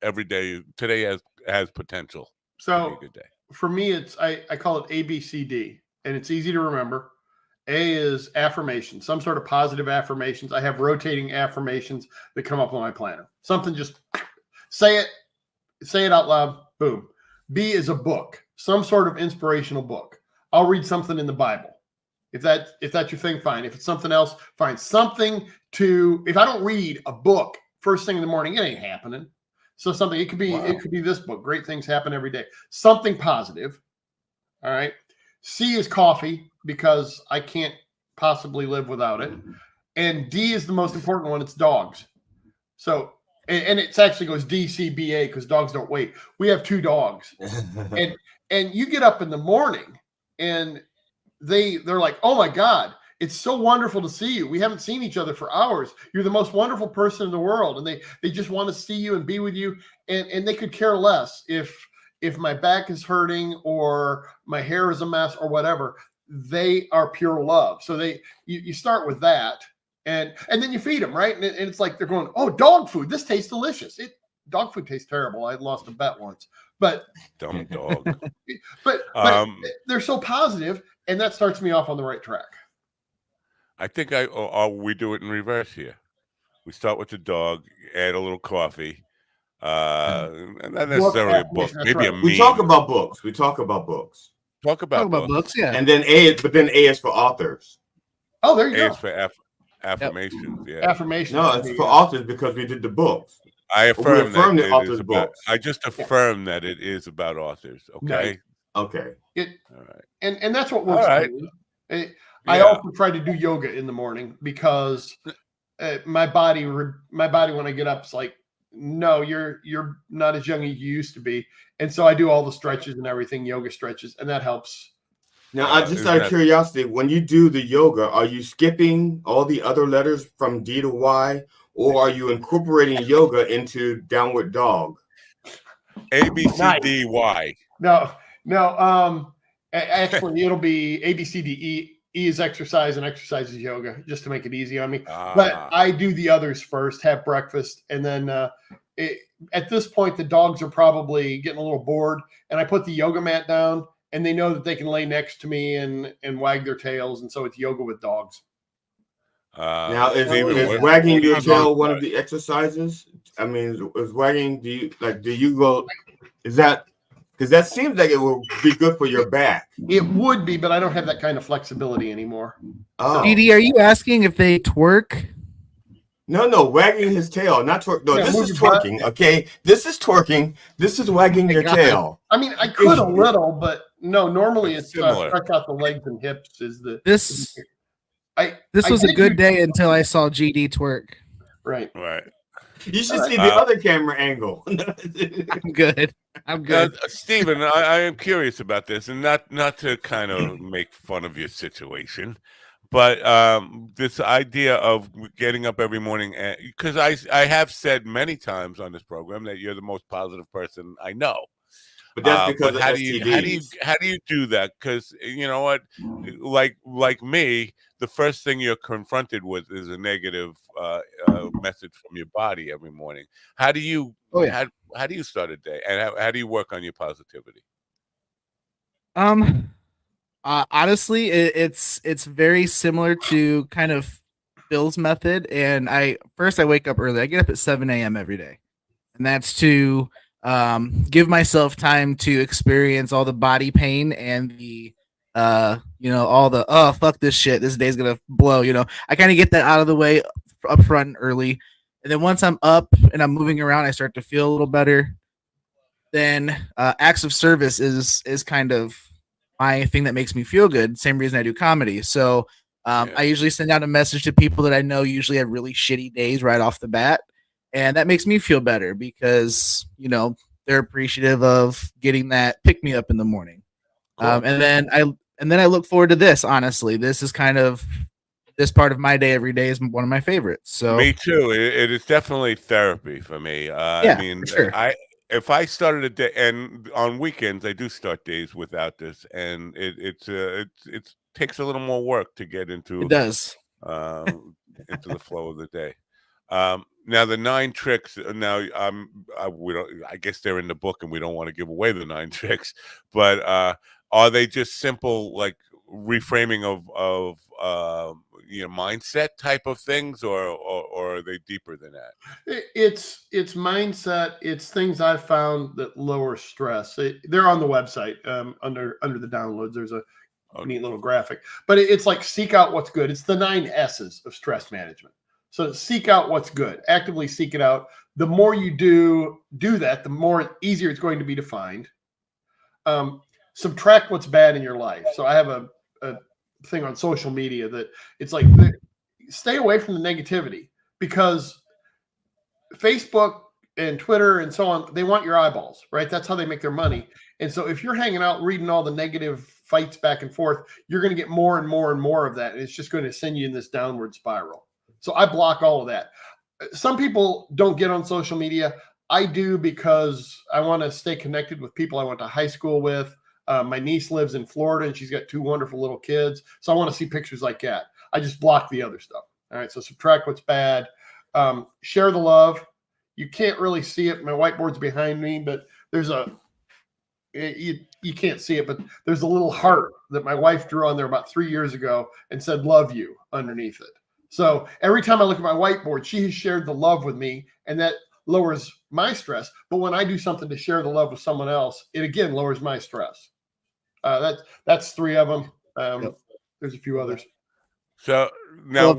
every day, today has potential to be a good day? For me, it's I call it ABCD, and it's easy to remember. A is affirmation, some sort of positive affirmations. I have rotating affirmations that come up on my planner. Something, just say it out loud, boom. B is a book, some sort of inspirational book. I'll read something in the Bible. If that's your thing, fine. If it's something else, fine. Something if I don't read a book first thing in the morning, it ain't happening. So something, it could be this book. Great things happen every day. Something positive. All right. C is coffee, because I can't possibly live without it. And D is the most important one. It's dogs. So, and it actually goes DCBA, because dogs don't wait. We have 2 dogs, and you get up in the morning and they're like, oh my God, it's so wonderful to see you. We haven't seen each other for hours. You're the most wonderful person in the world. And they just want to see you and be with you. And they could care less if my back is hurting or my hair is a mess or whatever. They are pure love. So you start with that, and then you feed them, right? And it's like they're going, oh, dog food, this tastes delicious. Dog food tastes terrible. I lost a bet once, but dumb dog. but they're so positive, and that starts me off on the right track. I think we do it in reverse here. We start with the dog, add a little coffee, and not necessarily a book, maybe a meme. We talk about books. Talk about books, yeah. And then A is for authors. Oh, there you go. A is for affirmations. Yep. Yeah. Affirmations. No, it's for authors, because we did the books. I affirm that the authors' books. I just affirm that it is about authors. Okay. No. Okay. All right. And that's what works. All right. I also try to do yoga in the morning, because my body when I get up, it's like, no, you're not as young as you used to be. And so I do all the stretches and everything, yoga stretches, and that helps. Now, I just out of curiosity, when you do the yoga, are you skipping all the other letters from D to Y, or are you incorporating yoga into downward dog? A, B, C, D, Y. No. Actually, it'll be A, B, C, D, E. E is exercise, and exercise is yoga, just to make it easy on me. But I do the others first, have breakfast, and then at this point, the dogs are probably getting a little bored, and I put the yoga mat down, and they know that they can lay next to me and wag their tails, and so it's yoga with dogs. Now, is wagging your tail one of the exercises? I mean, is wagging? Do you go? Is that? Because that seems like it will be good for your back. It would be, but I don't have that kind of flexibility anymore. Oh. Edie, are you asking if they twerk? No, wagging his tail, not twerk. No, this is twerking, okay? This is twerking. This is wagging your tail. I mean, I could a little, but no, normally it's stretch out the legs and hips is the... This was a good day until I saw GD twerk. Right. You should see the other camera angle. I'm good. Stephen, I am curious about this, and not to kind of make fun of your situation, but this idea of getting up every morning, because I have said many times on this program that you're the most positive person I know. But that's because of how do you do that? Because you know what, like me, the first thing you're confronted with is a negative message from your body every morning. How do you how do you start a day, and how do you work on your positivity? Honestly, it's very similar to kind of Bill's method. And I wake up early. I get up at 7 a.m. every day, and that's to give myself time to experience all the body pain and the all the oh fuck this shit, this day's gonna blow. I kind of get that out of the way up front and early, and then once I'm up and I'm moving around, I start to feel a little better. Then acts of service is kind of my thing that makes me feel good. Same reason I do comedy. So I usually send out a message to people that I know usually have really shitty days right off the bat. And that makes me feel better because, they're appreciative of getting that pick me up in the morning. Cool. And then I look forward to this. Honestly, this is kind of this part of my day every day is one of my favorites. So me too. It is definitely therapy for me. I mean, for sure. If I started a day, and on weekends I do start days without this, and it takes a little more work to get into. It does into the flow of the day. Now the 9 tricks. Now we don't. I guess they're in the book, and we don't want to give away the 9 tricks. But are they just simple like reframing of mindset type of things, or are they deeper than that? It's mindset. It's things I've found that lower stress. They're on the website under the downloads. There's a neat little graphic, but it's like seek out what's good. It's the 9 S's of stress management. So seek out what's good, actively seek it out. The more you do that, the more easier it's going to be to find. Subtract what's bad in your life. So I have a thing on social media that it's like stay away from the negativity, because Facebook and Twitter and so on, they want your eyeballs, right? That's how they make their money. And so if you're hanging out reading all the negative fights back and forth, you're going to get more and more and more of that, and it's just going to send you in this downward spiral. So I block all of that. Some people don't get on social media. I do, because I want to stay connected with people I went to high school with. My niece lives in Florida, and she's got 2 wonderful little kids. So I want to see pictures like that. I just block the other stuff. All right. So subtract what's bad. Share the love. You can't really see it. My whiteboard's behind me, but there's you can't see it, but there's a little heart that my wife drew on there about 3 years ago and said, "Love you" underneath it. So every time I look at my whiteboard, she has shared the love with me, and that lowers my stress. But when I do something to share the love with someone else, it again lowers my stress. That's 3 of them. There's a few others. So now,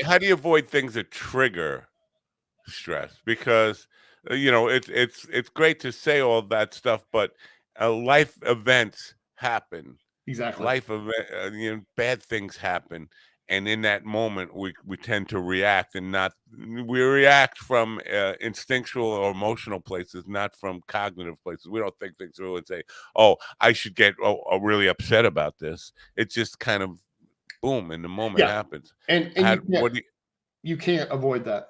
how do you avoid things that trigger stress? Because it's great to say all that stuff, but life events happen. Exactly. Life event, bad things happen, and in that moment, we tend to react, and we react from instinctual or emotional places, not from cognitive places. We don't think things through and say, "Oh, I should get really upset about this." It just kind of boom, in the moment happens. And you can't avoid that.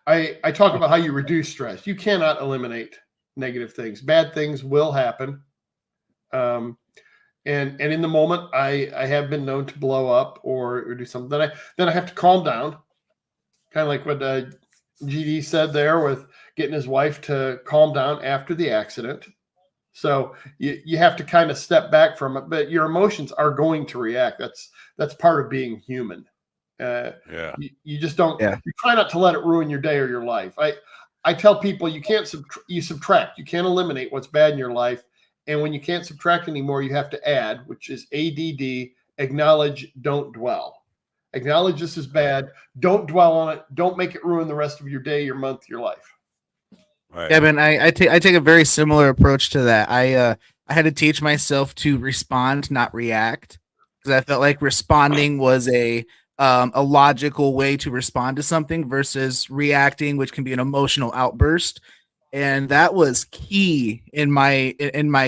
I talk about how you reduce stress. You cannot eliminate negative things. Bad things will happen. And in the moment, I have been known to blow up or do something. Then I have to calm down, kind of like what GD said there with getting his wife to calm down after the accident. So you have to kind of step back from it, but your emotions are going to react. That's part of being human. You just don't. You try not to let it ruin your day or your life. I tell people you can't you subtract. You can't eliminate what's bad in your life. And when you can't subtract anymore, you have to add, which is ADD, acknowledge, don't dwell. Acknowledge this is bad. Don't dwell on it. Don't make it ruin the rest of your day, your month, your life. Right. Kevin, I take a very similar approach to that. I had to teach myself to respond, not react, because I felt like responding was a logical way to respond to something versus reacting, which can be an emotional outburst. And that was key in my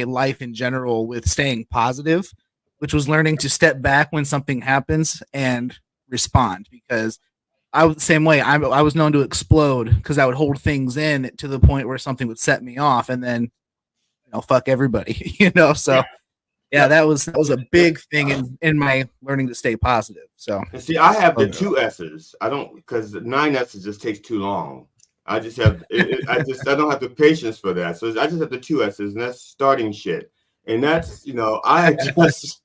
life in general with staying positive, which was learning to step back when something happens and respond, because I was the same way. I was known to explode because I would hold things in to the point where something would set me off, and then fuck everybody, So yeah, that was a big thing in my learning to stay positive. So and see, I have the 2 S's. I don't, because 9 S's just takes too long. I just have I don't have the patience for that. So I just have the 2 S's, and that's starting shit. And that's, I just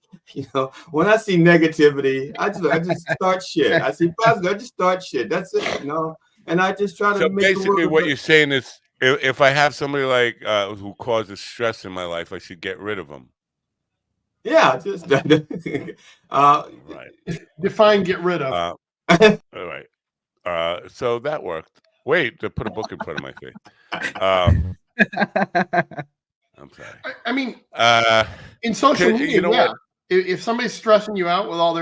when I see negativity, I just start shit. I see positive, I just start shit. That's it, And I just try to So make basically, what you're saying is, if I have somebody like who causes stress in my life, I should get rid of them. Yeah, just right. Define get rid of. All right. So that worked. Wait, to put a book in front of my face. I'm sorry. I mean, in social media, yeah. If somebody's stressing you out with all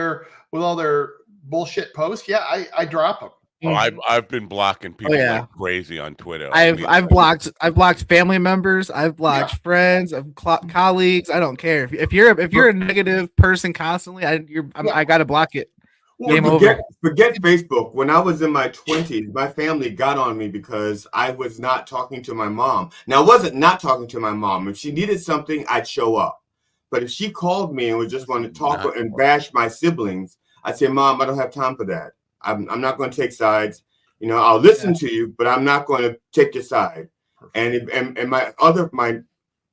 their bullshit posts, yeah, I drop them. Oh, I've been blocking people like crazy on Twitter. I've blocked family members. I've blocked friends. I've colleagues. I don't care if you're a negative person constantly. I got to block it. Well, forget Facebook. When I was in my 20s, my family got on me because I was not talking to my mom. Now, I wasn't not talking to my mom. If she needed something, I'd show up. But if she called me and was just going to talk and bash my siblings, I'd say, Mom, I don't have time for that. I'm not going to take sides. I'll listen to you, but I'm not going to take your side. And my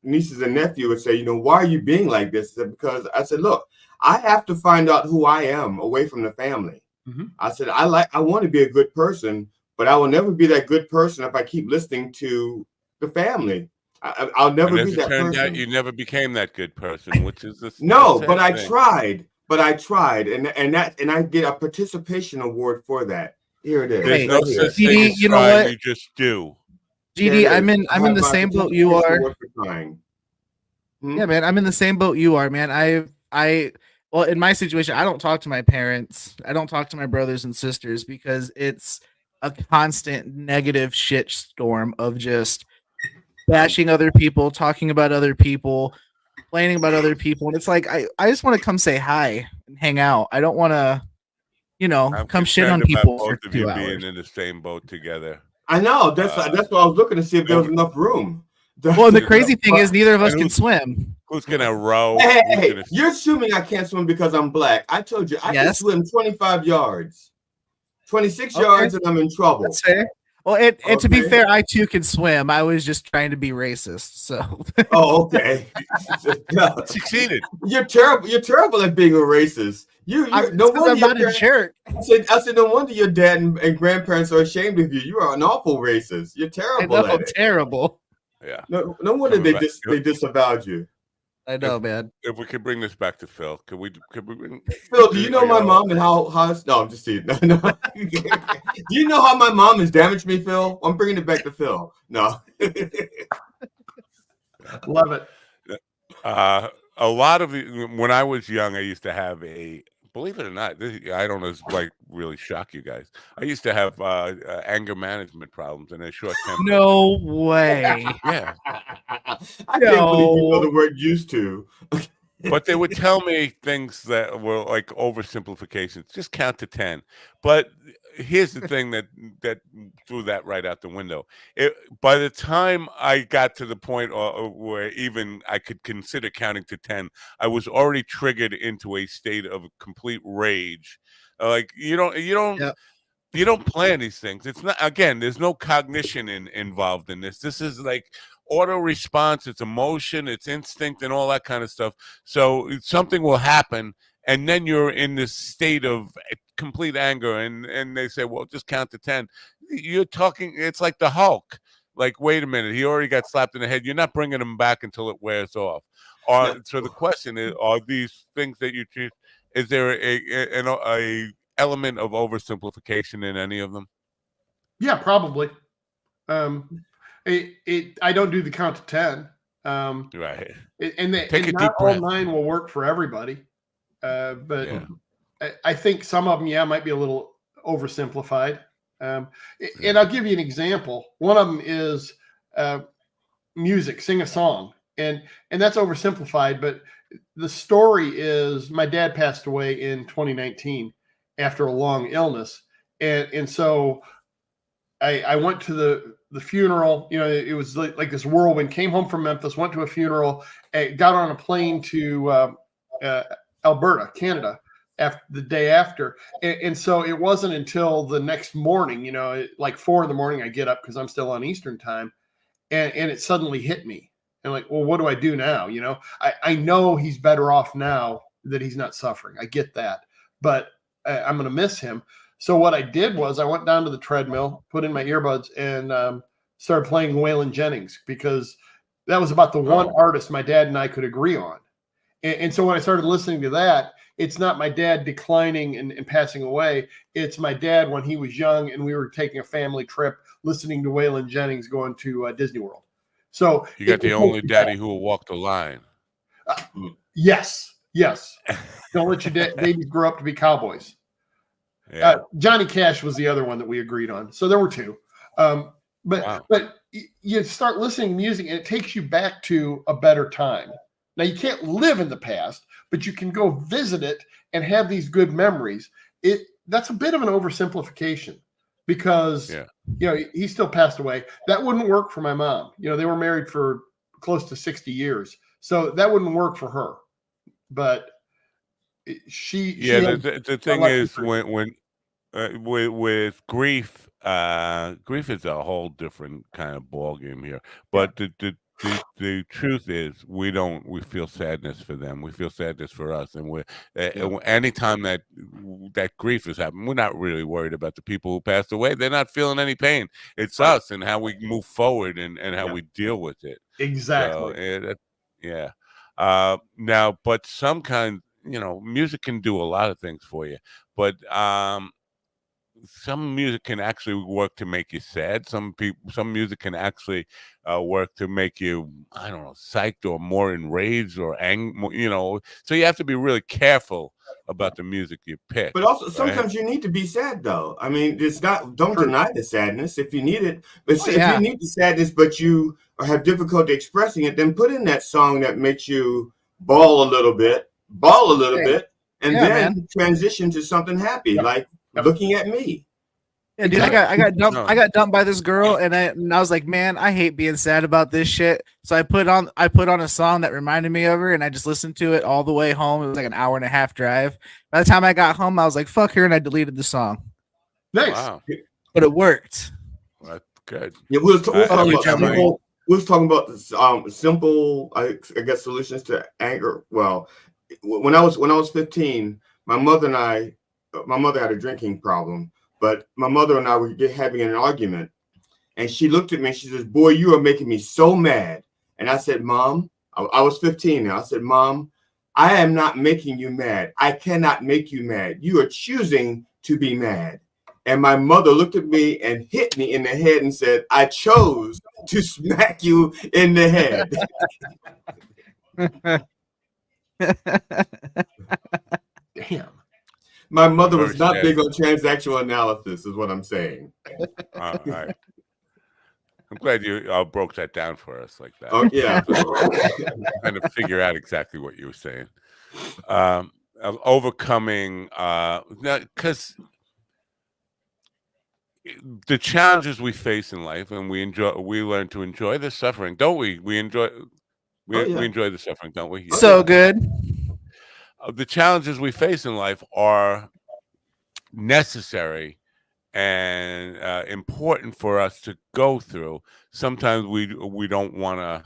nieces and nephew would say, why are you being like this? Because I said, look, I have to find out who I am away from the family. Mm-hmm. I said, I want to be a good person, but I will never be that good person if I keep listening to the family. I'll never be that person. Out, you never became that good person, which is but I tried. But I tried, and I get a participation award for that. Here it is. There's no such thing as trying, you just do. GD, I'm in the same boat you are. Yeah, man, I'm in the same boat you are, man. Well, in my situation, I don't talk to my parents. I don't talk to my brothers and sisters because it's a constant negative shit storm of just bashing other people, talking about other people, complaining about other people. And it's like, I just want to come say hi and hang out. I don't want to, come shit on people for 2 hours. Being in the same boat together. I know. That's why I was looking to see if there was enough room. Well, and the crazy thing is neither of us can swim. Who's gonna row? Hey, you're assuming I can't swim because I'm black. I told you I can swim 25 yards, 26 yards, and I'm in trouble. That's fair. Well, and to be fair, I too can swim. I was just trying to be racist. So. Oh, okay. Succeeded. You're terrible. You're terrible at being a racist. No wonder I'm not a jerk. I said, no wonder your dad and grandparents are ashamed of you. You are an awful racist. You're terrible at it. Terrible. Yeah. No wonder they disavowed you. I know, man. If we could bring this back to Phil, could we bring Phil? Do you know my mom and how? No, I'm just teasing. No. Do you know how my mom has damaged me, Phil? I'm bringing it back to Phil. No. Love it. A lot of when I was young, I used to have believe it or not, I don't know, it's like really shock you guys. I used to have anger management problems and a short temper. No way. Yeah. I can't believe you know the word used to. But they would tell me things that were like oversimplifications. Just count to 10. But here's the thing that threw that right out the window. By the time I got to the point where even I could consider counting to 10, I was already triggered into a state of complete rage. Like you don't plan these things. It's not, again, there's no cognition involved in this. This is like auto response, it's emotion, it's instinct, and all that kind of stuff. So something will happen, and then you're in this state of complete anger, and they say, well, just count to 10. You're talking, it's like the Hulk. Like, wait a minute, he already got slapped in the head. You're not bringing him back until it wears off. So the question is, are these things that you choose, is there a element of oversimplification in any of them? Yeah, probably. I don't do the count to 10. Right. And not all 9 will work for everybody. But yeah. I think some of them, might be a little oversimplified. And I'll give you an example. One of them is music, sing a song. And that's oversimplified, but the story is my dad passed away in 2019 after a long illness. And so I went to the funeral. You know, it was like this whirlwind. Came home from Memphis, went to a funeral, got on a plane to Alberta, Canada, after the day after. And so it wasn't until the next morning, you know, like 4 a.m, I get up because I'm still on Eastern time, and it suddenly hit me. And like, well, what do I do now? You know, I know he's better off now that he's not suffering. I get that, but I'm going to miss him. So what I did was I went down to the treadmill, put in my earbuds, and started playing Waylon Jennings, because that was about the one artist my dad and I could agree on. And so when I started listening to that, it's not my dad declining and passing away. It's my dad when he was young and we were taking a family trip, listening to Waylon Jennings going to Disney World. So you got the only daddy who will walk the line. Yes. Don't let your babies grow up to be cowboys. Yeah. Johnny Cash was the other one that we agreed on. So there were two. But you start listening to music and it takes you back to a better time. Now you can't live in the past, but you can go visit it and have these good memories. That's a bit of an oversimplification, because you know, he still passed away. That wouldn't work for my mom. You know, they were married for close to 60 years. So that wouldn't work for her. But the thing is, with grief, grief is a whole different kind of ball game here. But the truth is, we feel sadness for them. We feel sadness for us, and anytime that grief is happening, we're not really worried about the people who passed away. They're not feeling any pain. It's us and how we move forward and how we deal with it. Exactly. So, now, but some kind, you know, music can do a lot of things for you, but some music can actually work to make you sad. Some music can actually work to make you, I don't know, psyched or more enraged or angry. You know, so you have to be really careful about the music you pick. But also, sometimes you need to be sad, though. I mean, don't deny the sadness if you need it. But if you need the sadness, but you have difficulty expressing it, then put in that song that makes you bawl a little bit, and then transition to something happy, like Looking at Me. Yeah, dude, I got dumped by this girl, and I was like, man, I hate being sad about this shit. So I put on a song that reminded me of her, and I just listened to it all the way home. It was like an 1.5-hour drive. By the time I got home, I was like, fuck her, and I deleted the song. Nice. Wow. But it worked. Well, that's good. Yeah, we was talking about simple, I guess, solutions to anger. Well, when I was 15, my mother had a drinking problem. But my mother and I were having an argument, and she looked at me and she says, "Boy, you are making me so mad." And I said, "Mom," I was 15 now. I said, "Mom, I am not making you mad. I cannot make you mad. You are choosing to be mad." And my mother looked at me and hit me in the head and said, "I chose to smack you in the head." Damn. My mother was not big on transactional analysis, is what I'm saying. All right. I'm glad you broke that down for us like that. Oh, yeah. Kind of figure out exactly what you were saying. Overcoming, because the challenges we face in life, and we learn to enjoy the suffering, don't we? We enjoy the suffering, don't we? So good. The challenges we face in life are necessary and important for us to go through. Sometimes we don't want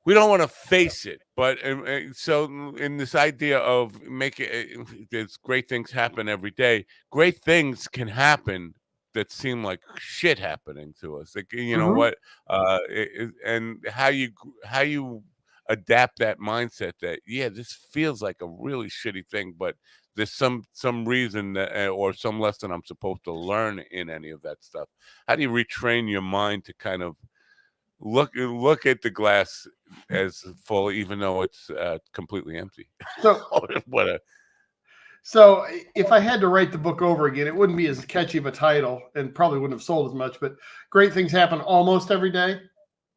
to face it, but so in this idea of there's great things happen every day. Great things can happen that seem like shit happening to us. Like, you know what, and how you adapt that mindset that this feels like a really shitty thing, but there's some reason that, or some lesson I'm supposed to learn in any of that stuff. How do you retrain your mind to kind of look at the glass as full, even though it's completely empty? So if I had to write the book over again, it wouldn't be as catchy of a title and probably wouldn't have sold as much, but Great Things Happen Almost Every Day,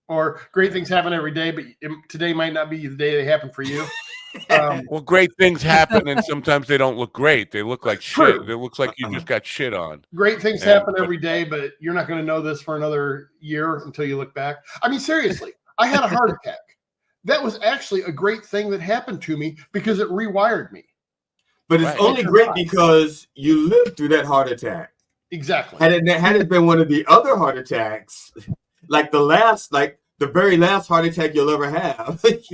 or Great Things Happen Every Day, but today might not be the day they happen for you. Well, great things happen, and sometimes they don't look great. They look like True. shit. It looks like you just got shit on. Great things happen every day, but you're not going to know this for another year until you look back. I mean, seriously, I had a heart attack. That was actually a great thing that happened to me because it rewired me. But it's only great because you lived through that heart attack. Exactly. Had it been one of the other heart attacks, like the very last heart attack you'll ever have, it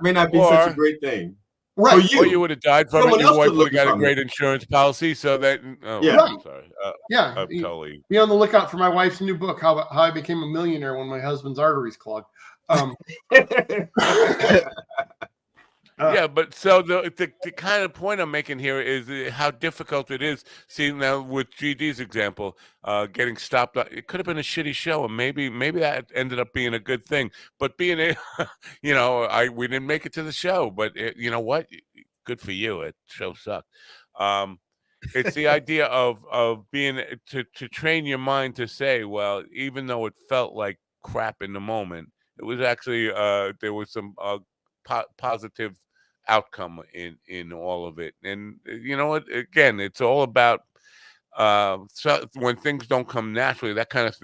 may not be such a great thing. Right. Or you would have died from it. Your wife would have got a great insurance policy. So that, I'm sorry. I'm totally. Be on the lookout for my wife's new book, How I Became a Millionaire When My Husband's Arteries Clogged. Yeah, but so the kind of point I'm making here is how difficult it is. See, now with GD's example, getting stopped, it could have been a shitty show, and maybe that ended up being a good thing. But being we didn't make it to the show, but you know what? Good for you. It show sucked. It's the idea of being to train your mind to say, well, even though it felt like crap in the moment, it was actually there was some positive outcome in all of it. And you know what, again, it's all about so when things don't come naturally, that kind of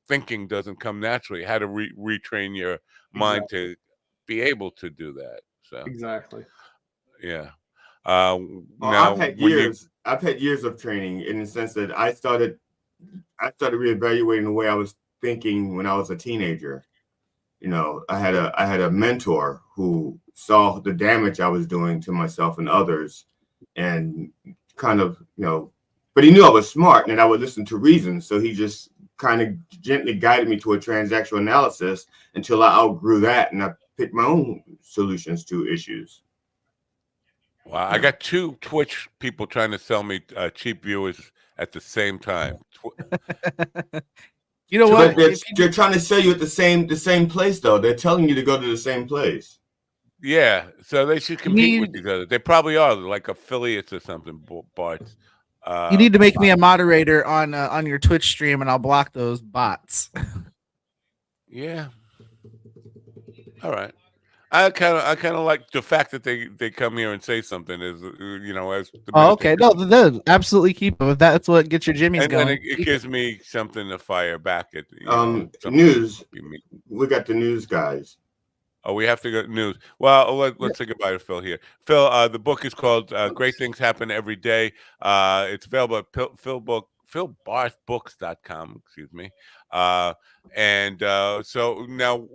thinking doesn't come naturally. How to retrain your mind to be able to do that. So exactly. Yeah. Now I've had years of training in the sense that I started reevaluating the way I was thinking when I was a teenager. I had a mentor who saw the damage I was doing to myself and others, and kind of, but he knew I was smart and I would listen to reason. So he just kind of gently guided me to a transactional analysis until I outgrew that and I picked my own solutions to issues. Wow, I got two Twitch people trying to sell me cheap viewers at the same time. You know what? They're trying to sell you at the same place, though. They're telling you to go to the same place. Yeah, so they should compete with each other. They probably are like affiliates or something. But you need to make me a moderator on your Twitch stream, and I'll block those bots. Yeah. All right. I kind of like the fact that they come here and say something as as. Okay, no, absolutely keep it. That's what gets your jimmies going. And it gives me something to fire back at. News. We got the news guys. Oh, we have to go news. Well, let's say goodbye to Phil here. Phil, the book is called "Great Things Happen Every Day." It's available at philbarthbooks.com. Excuse me. So now,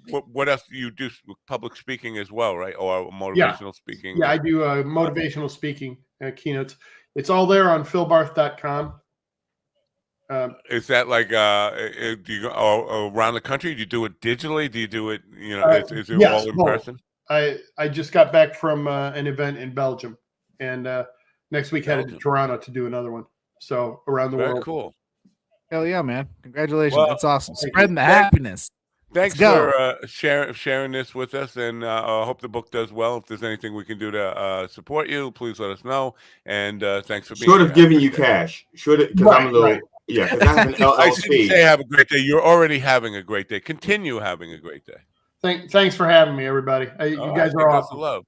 what else do you do? Public speaking as well, right? Or motivational speaking? Yeah, I do motivational speaking keynotes. It's all there on philbarth.com. Is that like do you go around the country? Do you do it digitally? Do you do it? Is it all in person? I just got back from an event in Belgium, and next week headed to Toronto to do another one. So around the world. Very cool. Hell yeah, man! Congratulations, that's awesome. Spreading the happiness. Thanks for sharing this with us, and I hope the book does well. If there's anything we can do to support you, please let us know. And thanks for being here. Short of giving you cash, because I'm a little. Yeah, because I have an LLC. I shouldn't say have a great day. You're already having a great day. Continue having a great day. Thanks for having me, everybody. You guys are awesome. Love.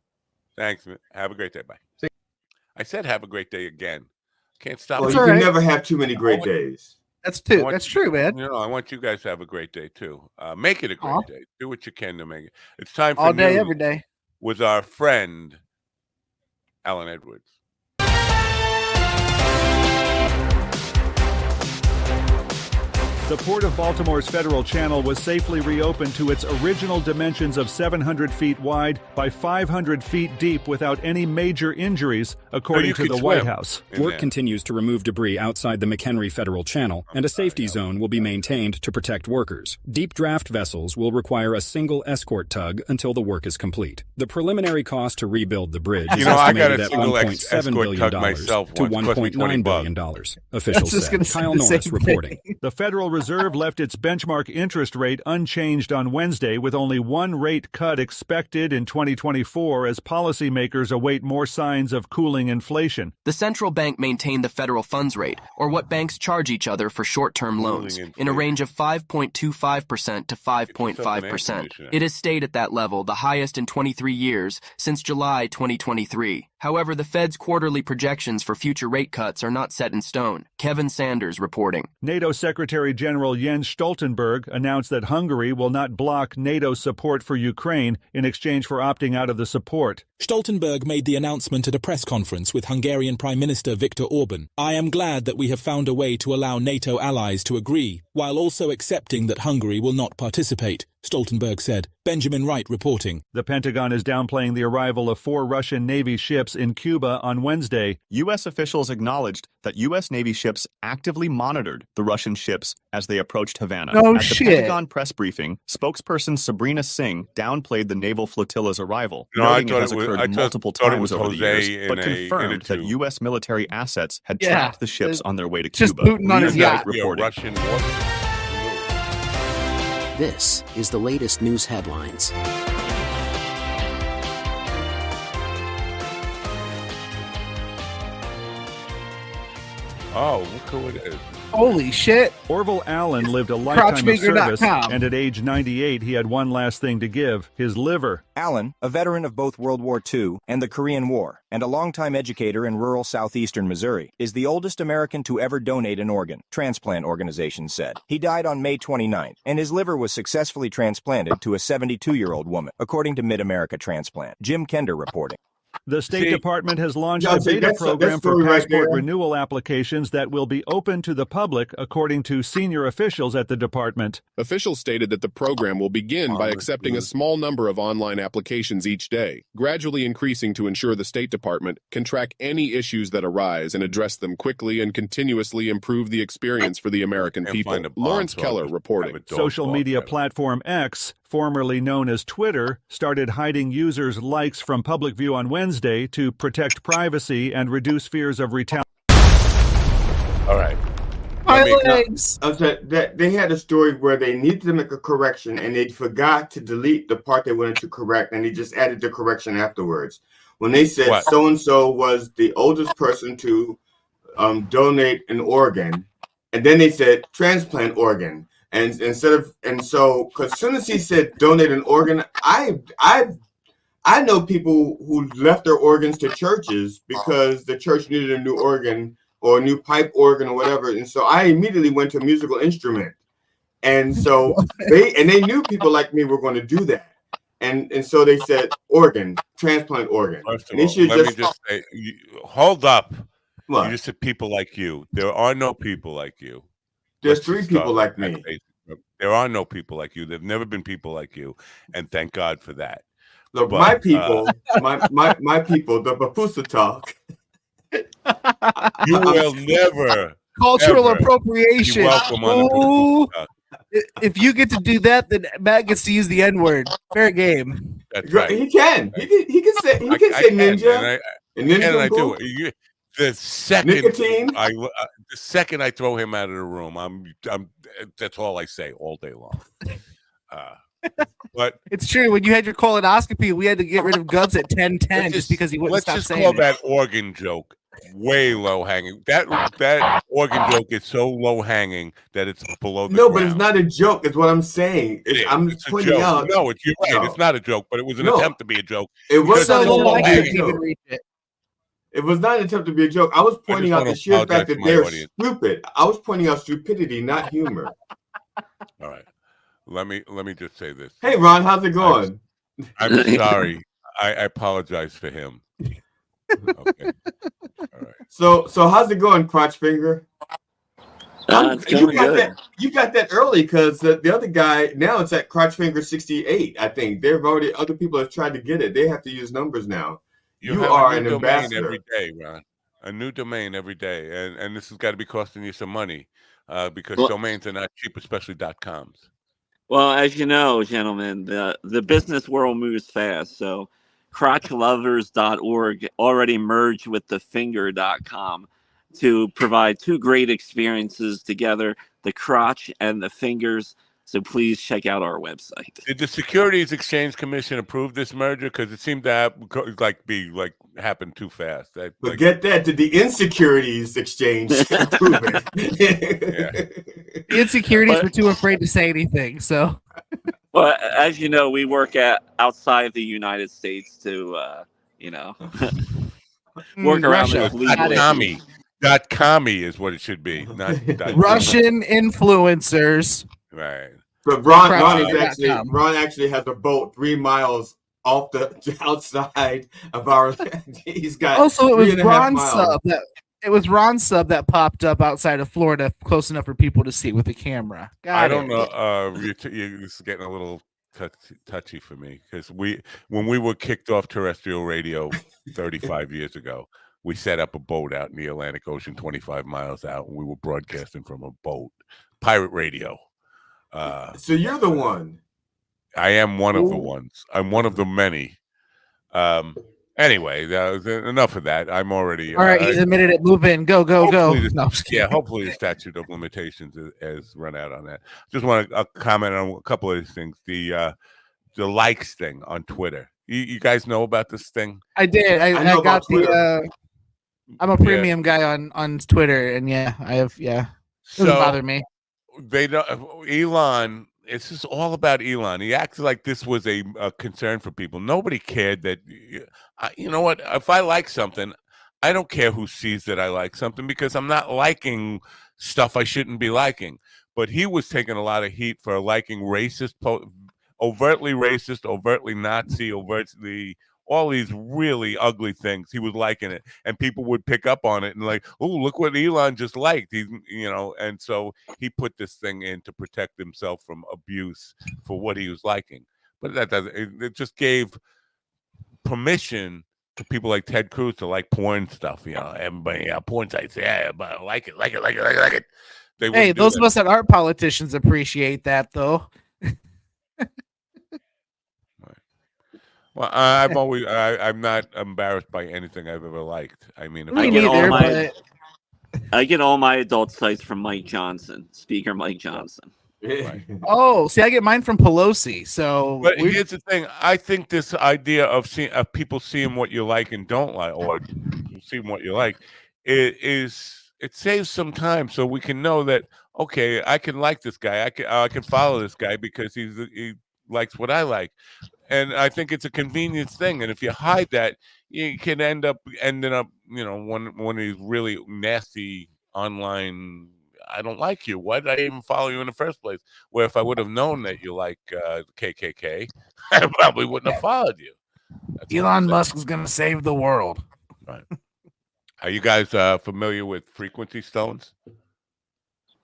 Thanks. Have a great day. Bye. I said have a great day again. Can't stop. Well, you can never have too many great days. That's true, man. I want you guys to have a great day too. Make it a great day. Do what you can to make it. It's time for all day, news every day with our friend Alan Edwards. The Port of Baltimore's Federal Channel was safely reopened to its original dimensions of 700 feet wide by 500 feet deep without any major injuries, according to the White House. Work continues to remove debris outside the McHenry Federal Channel, and a safety zone will be maintained to protect workers. Deep draft vessels will require a single escort tug until the work is complete. The preliminary cost to rebuild the bridge is estimated at $1.7 billion to $1.9 billion, officials said. Kyle Norris reporting. The Federal Reserve Reserve left its benchmark interest rate unchanged on Wednesday, with only one rate cut expected in 2024 as policymakers await more signs of cooling inflation. The central bank maintained the federal funds rate, or what banks charge each other for short-term loans, in a range of 5.25% to 5.5%. It has stayed at that level, the highest in 23 years, since July 2023. However, the Fed's quarterly projections for future rate cuts are not set in stone. Kevin Sanders reporting. NATO Secretary General Jens Stoltenberg announced that Hungary will not block NATO support for Ukraine in exchange for opting out of the support. Stoltenberg made the announcement at a press conference with Hungarian Prime Minister Viktor Orban. I am glad that we have found a way to allow NATO allies to agree, while also accepting that Hungary will not participate, Stoltenberg said. Benjamin Wright reporting. The Pentagon is downplaying the arrival of 4 Russian Navy ships in Cuba on Wednesday. U.S. officials acknowledged that U.S. Navy ships actively monitored the Russian ships as they approached Havana. No At the shit. Pentagon press briefing, spokesperson Sabrina Singh downplayed the naval flotilla's arrival, noting it has occurred multiple times over the years, but confirmed that U.S. military assets had tracked the ships on their way to just Cuba. booting on his yacht. Reporting. This is the latest news headlines. Oh, look who it is. Holy shit. Orville Allen lived a lifetime of service, Crotchfinger.com. and at age 98, he had one last thing to give, his liver. Allen, a veteran of both World War II and the Korean War, and a longtime educator in rural southeastern Missouri, is the oldest American to ever donate an organ, transplant organizations said. He died on May 29th, and his liver was successfully transplanted to a 72-year-old woman, according to Mid-America Transplant. Jim Kender reporting. The State Department has launched a beta program for passport renewal applications that will be open to the public, according to senior officials at the department. Officials stated that the program will begin by accepting a small number of online applications each day, gradually increasing to ensure the State Department can track any issues that arise and address them quickly and continuously improve the experience for the American people. Lawrence Keller reporting. Social media platform X, formerly known as Twitter, started hiding users' likes from public view on Wednesday to protect privacy and reduce fears of retaliation. All right. They had a story where they needed to make a correction and they forgot to delete the part they wanted to correct, and they just added the correction afterwards. When they said so-and-so was the oldest person to donate an organ, and then they said transplant organ. And because as soon as he said donate an organ, I know people who left their organs to churches because the church needed a new organ or a new pipe organ or whatever. And so I immediately went to a musical instrument. And so they knew people like me were going to do that. And so they said organ, transplant organ. First of all, let me just say, hold up. What? You just said people like you. There are no people like you. There's 3 people like me. There are no people like you. There've never been people like you, and thank God for that. Look, my people, my people, the Bapusa talk. You will never cultural ever appropriation. If you get to do that, then Matt gets to use the N-word. Fair game. That's right. He can. He can say ninja. And I do it. The second I throw him out of the room, I'm that's all I say all day long. But it's true. When you had your colonoscopy, we had to get rid of Gubbs at 10:10 just because he wouldn't stop saying it. Let's just call that organ joke way low hanging. That organ joke is so low hanging that it's below the ground. But it's not a joke. It's what I'm saying. I'm just pointing out. No, you're right. No. It's not a joke, but it was an attempt to be a joke. It was not low hanging. It was not an attempt to be a joke. I was pointing out the sheer fact that they're stupid. I was pointing out stupidity, not humor. All right. Let me just say this. Hey, Ron, how's it going? I'm sorry. I apologize for him. Okay. All right. So how's it going, Crotchfinger? It's going good. You got that early because the other guy, now it's at Crotchfinger 68, I think. Other people have tried to get it. They have to use numbers now. You are an ambassador every day, Ron. A new domain every day, and this has got to be costing you some money because domains are not cheap, especially .coms. Well, as you know, gentlemen, the business world moves fast. So, crotchlovers.org already merged with thefinger.com. to provide two great experiences together, the crotch and the fingers. So please check out our website. Did the Securities Exchange Commission approve this merger? Because it seemed to have, happen too fast. Forget that. Did the Insecurities Exchange approve it? The Insecurities were too afraid to say anything. So, well, as you know, we work outside of the United States to, work around Russia. those legal issues. .commie is what it should be, not Russian influencers. Right. But Ron actually has a boat 3 miles off the outside of our. He's got. Also, it was Ron Sub that popped up outside of Florida, close enough for people to see with the camera. I don't know. This is getting a little touchy for me because when we were kicked off terrestrial radio 35 years ago, we set up a boat out in the Atlantic Ocean, 25 miles out, and we were broadcasting from a boat, pirate radio. So you're the one. I am one of the ones. I'm one of the many. Anyway, enough of that. I'm already all right. He's admitted it. Move in. Go. No, hopefully the statute of limitations has run out on that. Just want to comment on a couple of these things. The likes thing on Twitter. You guys know about this thing? I did. I got the. I'm a premium guy on Twitter, and I have. Yeah, doesn't bother me. They don't. Elon. It's just all about Elon. He acts like this was a concern for people. Nobody cared that. You know what? If I like something, I don't care who sees that I like something because I'm not liking stuff I shouldn't be liking. But he was taking a lot of heat for liking racist, overtly racist, overtly Nazi, overtly all these really ugly things. He was liking it, and people would pick up on it and like, oh, look what Elon just liked. And so he put this thing in to protect himself from abuse for what he was liking. But that doesn't. It just gave permission to people like Ted Cruz to like porn stuff. Everybody, porn sites, but I like it. Hey, those of us that aren't politicians appreciate that, though. Well, I'm not embarrassed by anything I've ever liked. I mean, I get all my adult sites from Mike Johnson, Speaker Mike Johnson. Right. Oh, see, I get mine from Pelosi. So, but here's the thing: I think this idea of people seeing what you like and don't like, or seeing what you like, it saves some time, so we can know that okay, I can like this guy, I can follow this guy because he likes what I like. And I think it's a convenience thing. And if you hide that, you can ending up, one of these really nasty online, I don't like you. Why did I even follow you in the first place? Where if I would have known that you like the KKK, I probably wouldn't have followed you. Elon Musk is going to save the world. Right. Are you guys familiar with frequency stones?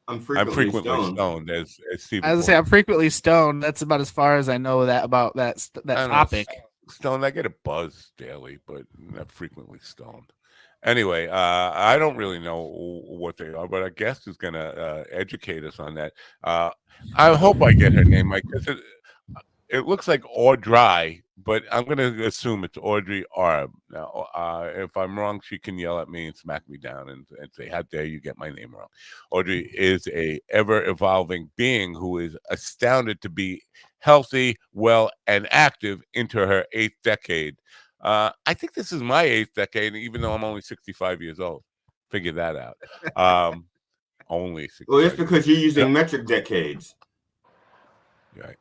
I'm frequently stoned as Steve. As I say, I'm frequently stoned. That's about as far as I know about that topic. Stoned, I get a buzz daily, but not frequently stoned. Anyway, I don't really know what they are, but our guest is going to educate us on that. I hope I get her name right because it looks like Audrey, but I'm going to assume it's Audrey Arb. Now, if I'm wrong, she can yell at me and smack me down and say, how dare you get my name wrong. Audrey is a ever-evolving being who is astounded to be healthy, well, and active into her 8th decade. I think this is my 8th decade, even though I'm only 65 years old. Figure that out. Only 65. Well, it's because you're using metric decades. Right.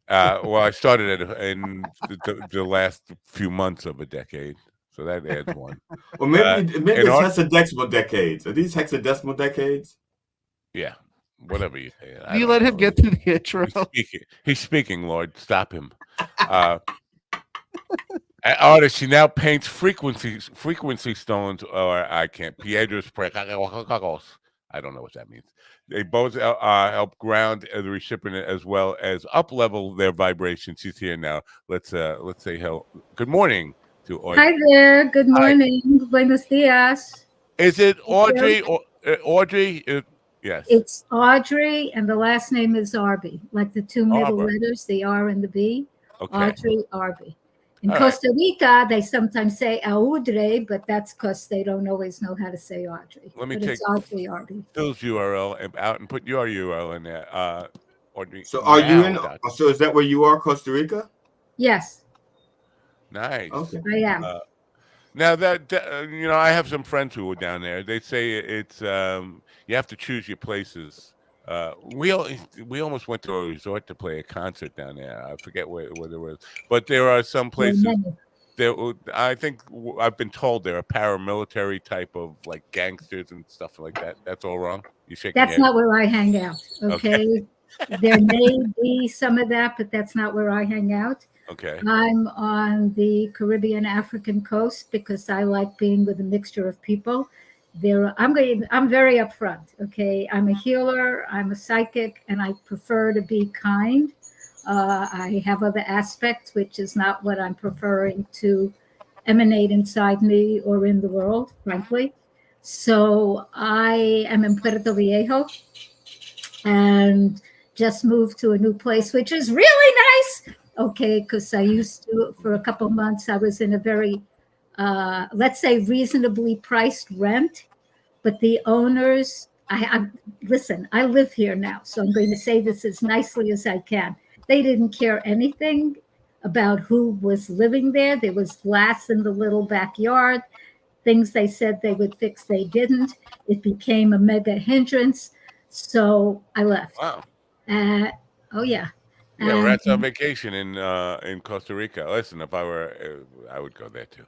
Well, I started it in the last few months of a decade, so that adds one. Well, maybe it's hexadecimal decades. Are these hexadecimal decades? Yeah, whatever you say. You let him get through the intro. He's speaking, Lord. Stop him. Artist, she now paints frequency stones, or I can't. Piedras preciosas. I don't know what that means. They both help ground the recipient as well as up-level their vibration. She's here now. Let's say hello. Good morning to Audrey. Hi there. Good morning. Hi. Buenos dias. Is it Audrey or Audrey? Yes. It's Audrey, and the last name is Arby, like the two middle letters, the R and the B. Okay. Audrey Arby. In Costa Rica, they sometimes say Audrey, but that's because they don't always know how to say Audrey. Let me but take it's Audrey, Audrey. Phil's URL out and put your URL in there. Audrey, so are you in? So is that where you are, Costa Rica? Yes. Nice. Okay. I am. Now that I have some friends who are down there. They say it's you have to choose your places. We almost went to a resort to play a concert down there. I forget what it was, but there are some places. I think I've been told there are paramilitary type of like gangsters and stuff like that. That's all wrong. You shaking your That's head? not where I hang out. Okay. There may be some of that, but that's not where I hang out. Okay. I'm on the Caribbean African coast because I like being with a mixture of people. I'm very upfront. Okay. I'm a healer, I'm a psychic, and I prefer to be kind. I have other aspects, which is not what I'm preferring to emanate inside me or in the world, frankly. So I am in Puerto Viejo and just moved to a new place, which is really nice. Okay, because I used to, for a couple of months, I was in a very, let's say, reasonably priced rent. But the owners, listen, I live here now, so I'm going to say this as nicely as I can. They didn't care anything about who was living there. There was glass in the little backyard. Things they said they would fix, they didn't. It became a mega hindrance. So I left. Wow. Oh, yeah. Yeah, we're at some vacation in Costa Rica. Listen, if I were, I would go there too.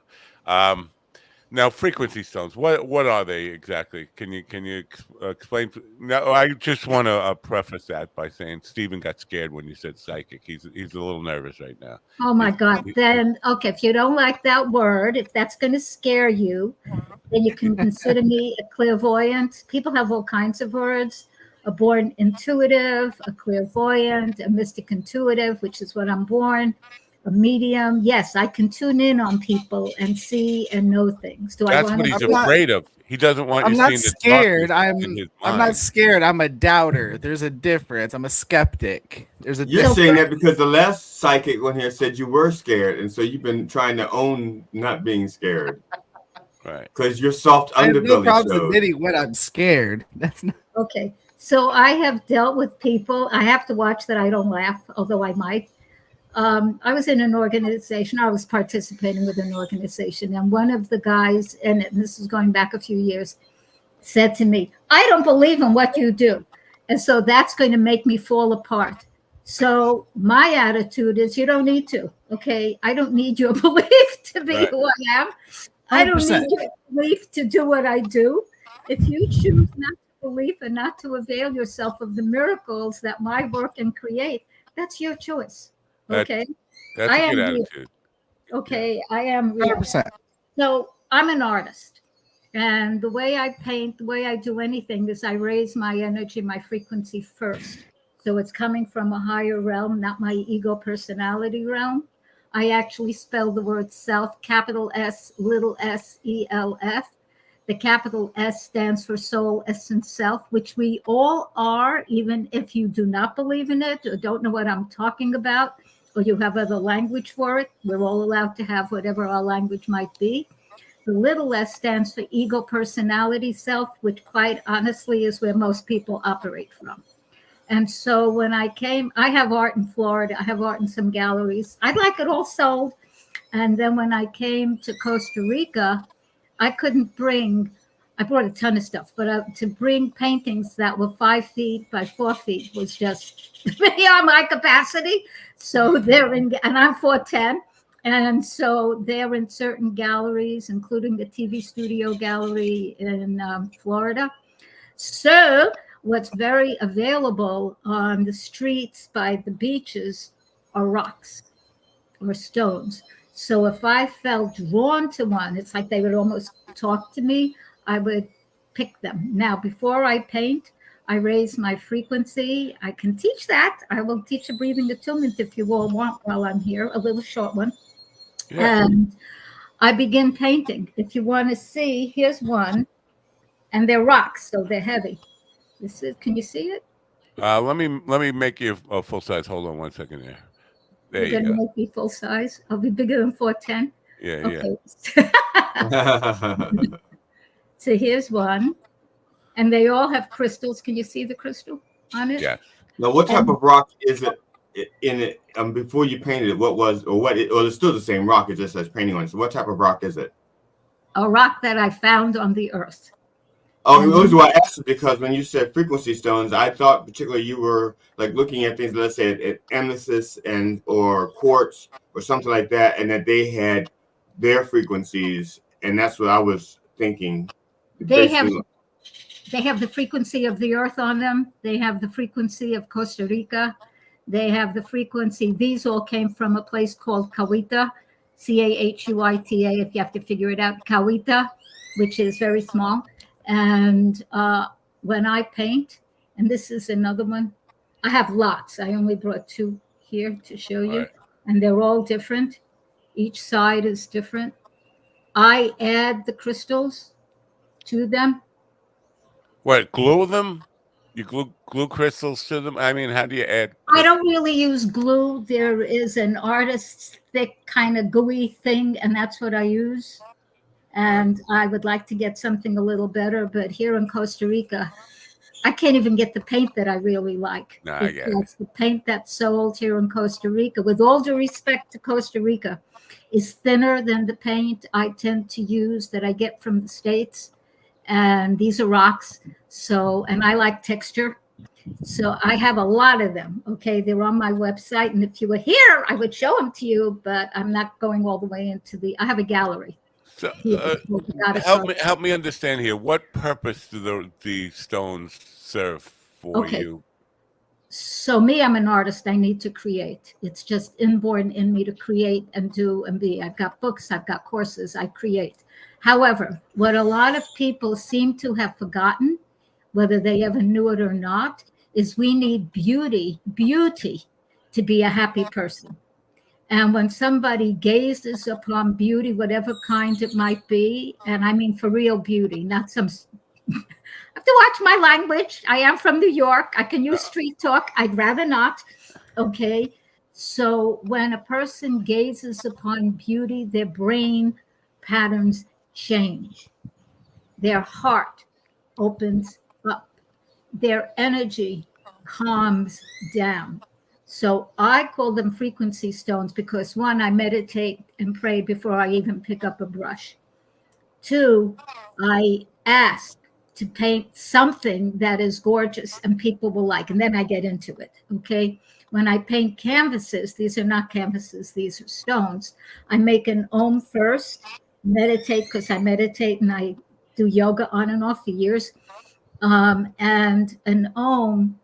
Now, frequency stones. What are they exactly? Can you explain? No, I just want to preface that by saying Stephen got scared when you said psychic. He's a little nervous right now. Oh my God! Then okay, if you don't like that word, if that's going to scare you, then you can consider me a clairvoyant. People have all kinds of words: a born intuitive, a clairvoyant, a mystic intuitive, which is what I'm born. A medium. Yes, I can tune in on people and see and know things. That's what he's afraid of. He doesn't want you seeing the scared. darkness in his mind. I'm not scared. I'm a doubter. There's a difference. I'm a skeptic. You're saying that because the last psychic one here said you were scared, and so you've been trying to own not being scared. Right. Because your soft underbelly. I have no problem admitting when I'm scared. That's not okay. So I have dealt with people. I have to watch that I don't laugh, although I might. I was in an organization. I was participating with an organization, and one of the guys, and this is going back a few years, said to me, "I don't believe in what you do," and so that's going to make me fall apart. So my attitude is, you don't need to. Okay, I don't need your belief to be who I am. 100%. I don't need your belief to do what I do. If you choose not to believe and not to avail yourself of the miracles that my work can create, that's your choice. Okay, that's a good attitude. Okay, I am 100%. So I'm an artist, and the way I paint, the way I do anything is I raise my energy, my frequency first. So it's coming from a higher realm, not my ego personality realm. I actually spell the word self, capital S, little s, E-L-F. The capital S stands for soul, essence, self, which we all are, even if you do not believe in it or don't know what I'm talking about, or you have other language for it. We're all allowed to have whatever our language might be. The little s stands for ego, personality, self, which quite honestly is where most people operate from. And so when I came, I have art in Florida. I have art in some galleries. I'd like it all sold. And then when I came to Costa Rica, I brought a ton of stuff, but to bring paintings that were 5 feet by 4 feet was just beyond my capacity. So and I'm 4'10", and so they're in certain galleries, including the TV Studio Gallery in Florida. So what's very available on the streets by the beaches are rocks or stones. So if I felt drawn to one, it's like they would almost talk to me. I would pick them. Now, before I paint, I raise my frequency. I can teach that. I will teach a breathing attunement if you all want while I'm here, a little short one. Yeah. And I begin painting. If you want to see, here's one. And they're rocks, so they're heavy. Can you see it? Let me make you a full size. Hold on 1 second there. There You're you gonna go. make me full size. I'll be bigger than 4'10". Yeah, Okay. So here's one, and they all have crystals. Can you see the crystal on it? Yeah. Now, what type of rock is it in it? Before you painted it, what was or what? Or it's still the same rock. It just says painting on it. So, what type of rock is it? A rock that I found on the earth. Oh, the reason why I asked it because when you said frequency stones, I thought particularly you were like looking at things, let's say at amethyst and or quartz or something like that, and that they had their frequencies, and that's what I was thinking. They have the frequency of the earth on them. They have the frequency of Costa Rica. They have the frequency. These all came from a place called Cahuita, Cahuita, if you have to figure it out, Cahuita, which is very small. And when I paint, and this is another one, I have lots. I only brought 2 here to show you, Right. and they're all different. Each side is different. I add the crystals to them. What, glue them? You glue crystals to them? I mean, how do you add crystals? I don't really use glue. There is an artist's thick kind of gooey thing, and that's what I use. And I would like to get something a little better, but here in Costa Rica, I can't even get the paint that I really like. No, I get it. The paint that's sold here in Costa Rica, with all due respect to Costa Rica, is thinner than the paint I tend to use that I get from the States. And these are rocks. So, and I like texture. So I have a lot of them. Okay. They're on my website. And if you were here, I would show them to you, but I'm not going all the way into I have a gallery. So, help me understand here. What purpose do the stones serve for you? So me, I'm an artist. I need to create. It's just inborn in me to create and do and be. I've got books. I've got courses. I create. However, what a lot of people seem to have forgotten, whether they ever knew it or not, is we need beauty to be a happy person. And when somebody gazes upon beauty, whatever kind it might be, and I mean for real beauty, not some, I have to watch my language. I am from New York. I can use street talk. I'd rather not. Okay. So when a person gazes upon beauty, their brain patterns change. Their heart opens up. Their energy calms down. So I call them frequency stones because 1, I meditate and pray before I even pick up a brush. 2, I ask to paint something that is gorgeous and people will like, and then I get into it, okay? When I paint canvases, these are not canvases, these are stones. I make an om first, meditate, because I meditate and I do yoga on and off for years. And an om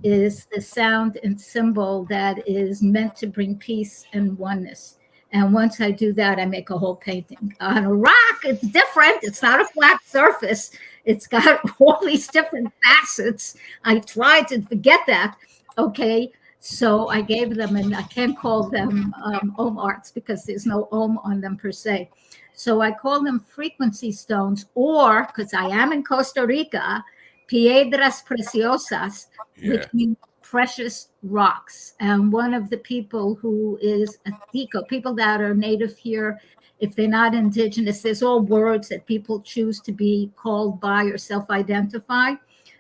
is the sound and symbol that is meant to bring peace and oneness. And once I do that, I make a whole painting. On a rock, it's different. It's not a flat surface. It's got all these different facets. I tried to forget that. Okay. So I gave them, and I can't call them Om arts because there's no Om on them per se. So I call them frequency stones, or because I am in Costa Rica, piedras preciosas, which means precious rocks. And one of the people who is a tico, people that are native here, if they're not indigenous, there's all words that people choose to be called by or self-identify.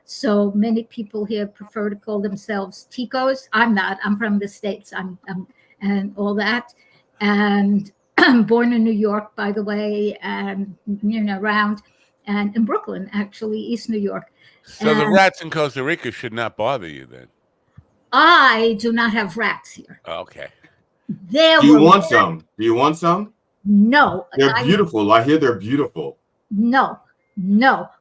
So many people here prefer to call themselves ticos. I'm not. I'm from the States. I'm and all that. And I'm born in New York, by the way, and around and in Brooklyn, actually, East New York. So the rats in Costa Rica should not bother you then? I do not have rats here. Okay. Do you want some? Do you want some? No. They're beautiful. I hear they're beautiful. No.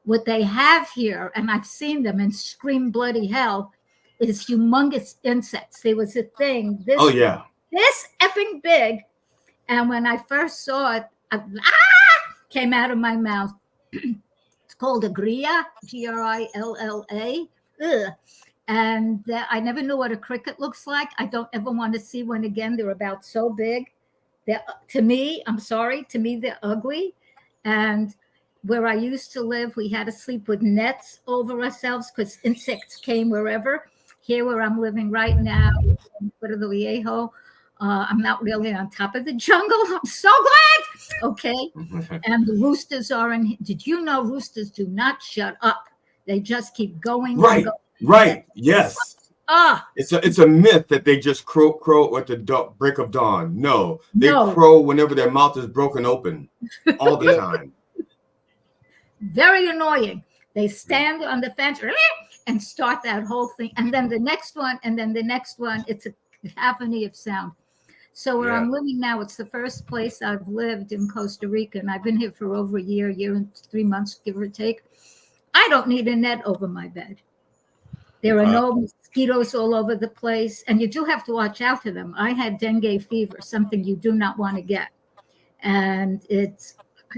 What they have here, and I've seen them and scream bloody hell, is humongous insects. There was a thing. This effing big. And when I first saw it, came out of my mouth. It's called a grilla, Grilla. And I never knew what a cricket looks like. I don't ever want to see one again. They're about so big. To me, they're ugly. And where I used to live, we had to sleep with nets over ourselves because insects came wherever. Here where I'm living right now, in Puerto Viejo, I'm not really on top of the jungle. I'm so glad. Okay. And the roosters are in. Did you know roosters do not shut up? They just keep going. Right. And going. Right. Yes. Ah. It's a myth that they just crow at the break of dawn. No, they crow whenever their mouth is broken open, all the time. Very annoying. They stand on the fence and start that whole thing, and then the next one, and then the next one. It's a cacophony of sound. So where I'm living now, it's the first place I've lived in Costa Rica, and I've been here for over a year and 3 months, give or take. I don't need a net over my bed. There are no mosquitoes all over the place, and you do have to watch out for them. I had dengue fever, something you do not want to get. And I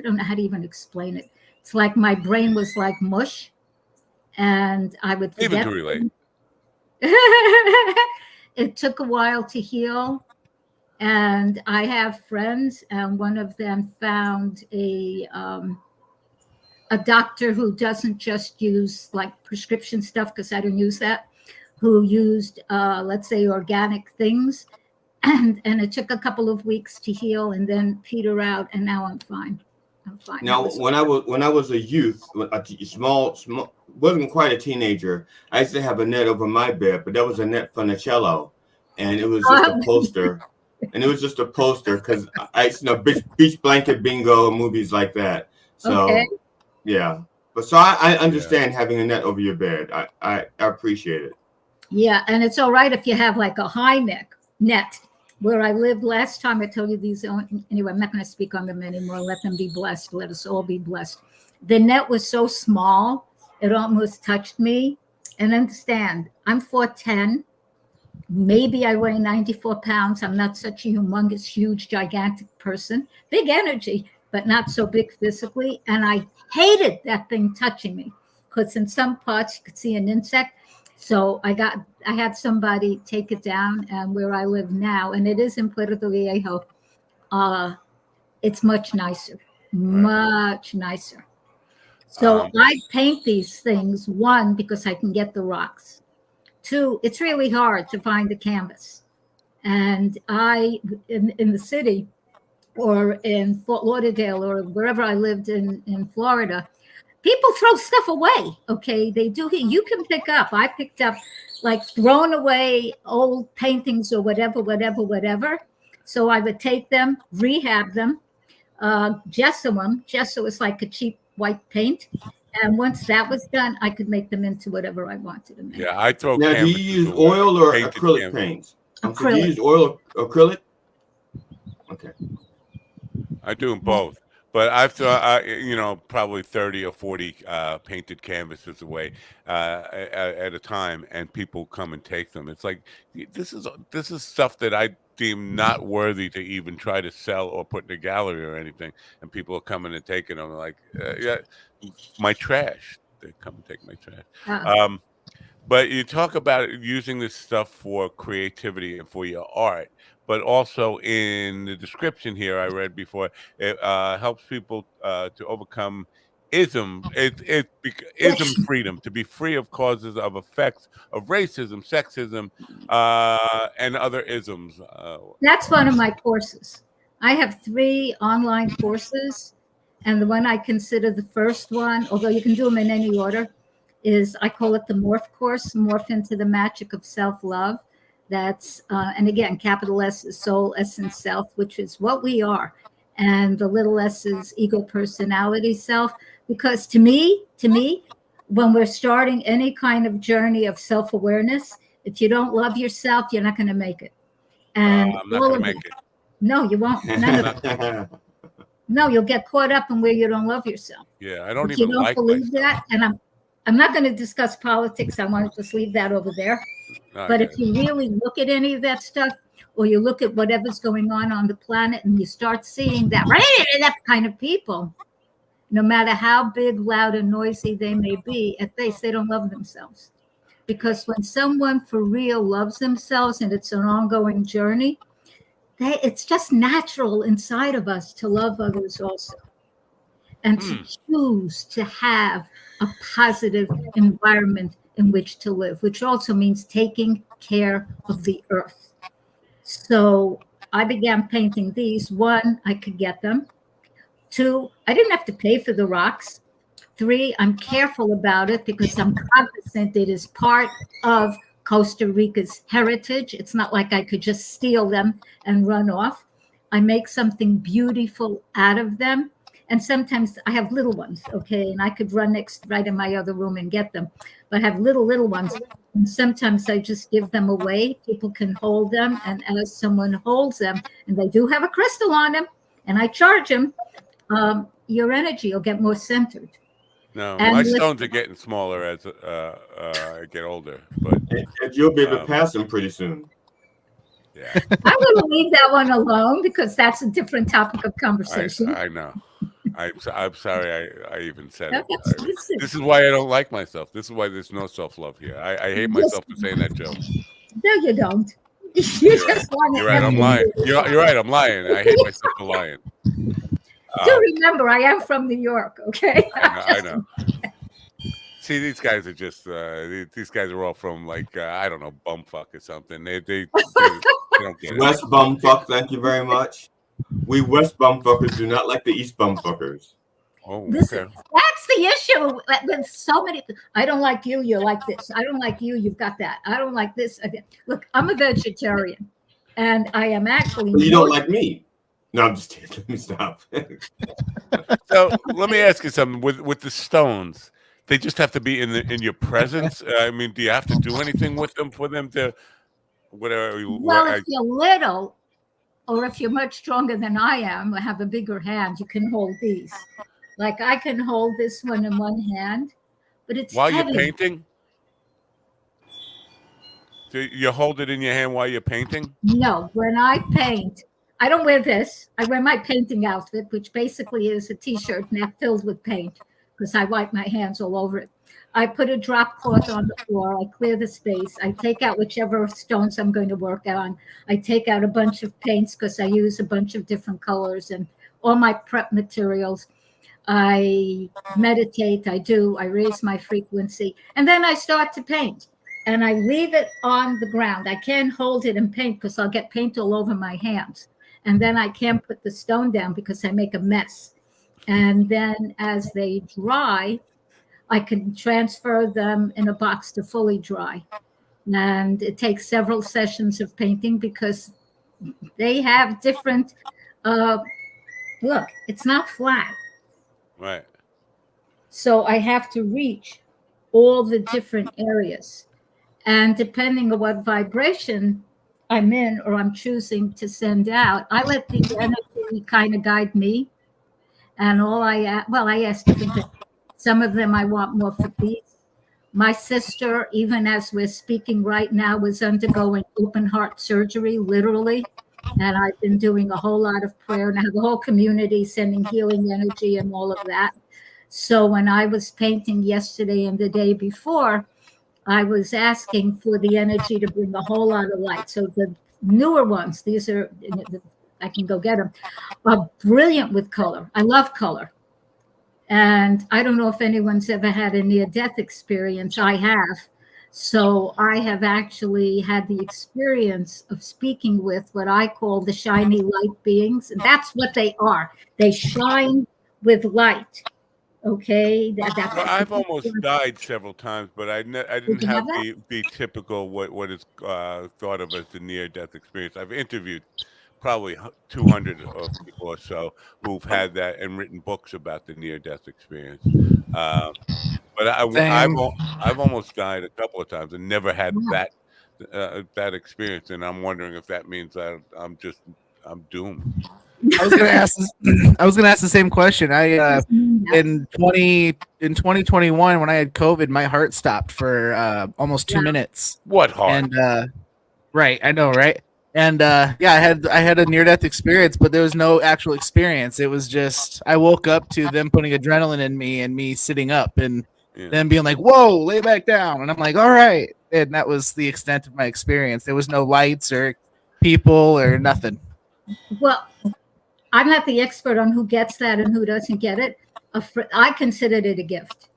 don't know how to even explain it. It's like my brain was like mush, and I would forget. Even to relate. It took a while to heal. And I have friends, and one of them found a doctor who doesn't just use like prescription stuff, because I don't use that, who used, let's say, organic things. And it took a couple of weeks to heal and then peter out, and now I'm fine. I'm fine. Now, when I was a youth, small, wasn't quite a teenager, I used to have a net over my bed, but that was a net from the cello, and it was just a poster. And it was just a poster because beach blanket bingo, movies like that. So, yeah. But so I understand having a net over your bed. I appreciate it. Yeah, and it's all right if you have like a high net. Where I lived last time, I told you these. Anyway, I'm not going to speak on them anymore. Let them be blessed. Let us all be blessed. The net was so small, it almost touched me. And understand, I'm 4'10". Maybe I weigh 94 pounds. I'm not such a humongous, huge, gigantic person. Big energy, but not so big physically. And I hated that thing touching me because in some parts you could see an insect. So I had somebody take it down, and where I live now, and it is in Puerto Viejo, it's much nicer, much nicer. So I paint these things, one, because I can get the rocks. Two, it's really hard to find the canvas. And in the city or in Fort Lauderdale or wherever I lived in Florida, people throw stuff away. Okay, they do. You can pick up. I picked up like thrown away old paintings or whatever. So I would take them, rehab them, gesso them. Gesso is like a cheap white paint. And once that was done, I could make them into whatever I wanted to make. Yeah, I throw. Now, do you use oil or acrylic paints? Acrylic. Do you use oil or acrylic? Okay. I do them both. But I've thrown, probably 30 or 40 painted canvases away at a time, and people come and take them. It's like this is stuff that I deem not worthy to even try to sell or put in a gallery or anything, and people are coming and taking them. Like, yeah, my trash. They come and take my trash. But you talk about using this stuff for creativity and for your art. But also in the description here, I read before, it helps people to overcome ism freedom, to be free of causes of effects of racism, sexism, and other isms. That's one of my courses. I have 3 online courses, and the one I consider the first one, although you can do them in any order, is I call it the Morph course, Morph into the Magic of Self-Love. That's, and again, capital S is soul, S and self, which is what we are. And the little s is ego, personality, self. Because to me, when we're starting any kind of journey of self-awareness, if you don't love yourself, you're not going to make it. And I'm not going to make it. No, you won't. No, you'll get caught up in where you don't love yourself. Yeah, I don't if even you don't like believe myself. that, and I'm not going to discuss politics. I want to just leave that over there. But if you really look at any of that stuff, or you look at whatever's going on the planet, and you start seeing that kind of people, no matter how big, loud, and noisy they may be, at base, they don't love themselves. Because when someone for real loves themselves, and it's an ongoing journey, it's just natural inside of us to love others also. And to choose to have a positive environment in which to live, which also means taking care of the earth. So I began painting these. 1, I could get them. 2, I didn't have to pay for the rocks. 3, I'm careful about it because I'm cognizant it is part of Costa Rica's heritage. It's not like I could just steal them and run off. I make something beautiful out of them. And sometimes I have little ones, okay, and I could run right in my other room and get them. But I have little ones. And sometimes I just give them away. People can hold them. And as someone holds them, and they do have a crystal on them, and I charge them, your energy will get more centered. No, my stones are getting smaller as I get older. But you'll be able to pass them pretty soon. Yeah. I'm going to leave that one alone because that's a different topic of conversation. I know. I'm sorry I even said it. This is why I don't like myself. This is why there's no self-love here. I hate myself for saying that joke. No, you don't. You're right. I'm lying. You're right. I'm lying. I hate myself for lying. Do remember, I am from New York. Okay. I know. See, these guys are just these guys are all from like I don't know, bumfuck or something. They don't get it. West bumfuck. Thank you very much. We West bumfuckers do not like the East bumfuckers. Oh, okay. That's the issue with so many. I don't like you. You're like this. I don't like you. You've got that. I don't like this. Look, I'm a vegetarian, and I am actually. Well, you don't like me. No, I'm just kidding. Let me stop. So let me ask you something. With the stones, they just have to be in your presence. I mean, do you have to do anything with them for them to whatever? Well, if you're little, or if you're much stronger than I am, or have a bigger hand, you can hold these. Like I can hold this one in one hand, but it's while heavy. You're painting. So you hold it in your hand while you're painting? No, when I paint, I don't wear this. I wear my painting outfit, which basically is a t-shirt now filled with paint because I wipe my hands all over it. I put a drop cloth on the floor. I clear the space. I take out whichever stones I'm going to work on. I take out a bunch of paints because I use a bunch of different colors and all my prep materials. I meditate. I raise my frequency. And then I start to paint. And I leave it on the ground. I can't hold it and paint because I'll get paint all over my hands. And then I can't put the stone down because I make a mess. And then as they dry, I can transfer them in a box to fully dry. And it takes several sessions of painting because they have different, look, it's not flat. Right. So I have to reach all the different areas. And depending on what vibration I'm in or I'm choosing to send out, I let the energy kind of guide me. And I ask different things. Some of them I want more for peace. My sister, even as we're speaking right now, is undergoing open heart surgery, literally. And I've been doing a whole lot of prayer and I have the whole community sending healing energy and all of that. So when I was painting yesterday and the day before, I was asking for the energy to bring a whole lot of light. So the newer ones, these are, I can go get them, are brilliant with color. I love color. And I don't know if anyone's ever had a near-death experience. I have. So I have actually had the experience of speaking with what I call the shiny light beings. And that's what they are. They shine with light. Okay. I've almost died several times, but I didn't have the typical what is thought of as the near-death experience. I've interviewed probably 200 of people or so who've had that and written books about the near-death experience. But I've almost died a couple of times and never had that experience, and I'm wondering if that means I'm doomed. I was gonna ask the same question. In 2021 when I had COVID, my heart stopped for almost 2 minutes. What heart? And right, I know, right? And I had a near-death experience, but there was no actual experience. It was just I woke up to them putting adrenaline in me and me sitting up and them being like, "Whoa, lay back down," and I'm like, "All right." And that was the extent of my experience. There was no lights or people or nothing. Well, I'm not the expert on who gets that and who doesn't get it. I considered it a gift.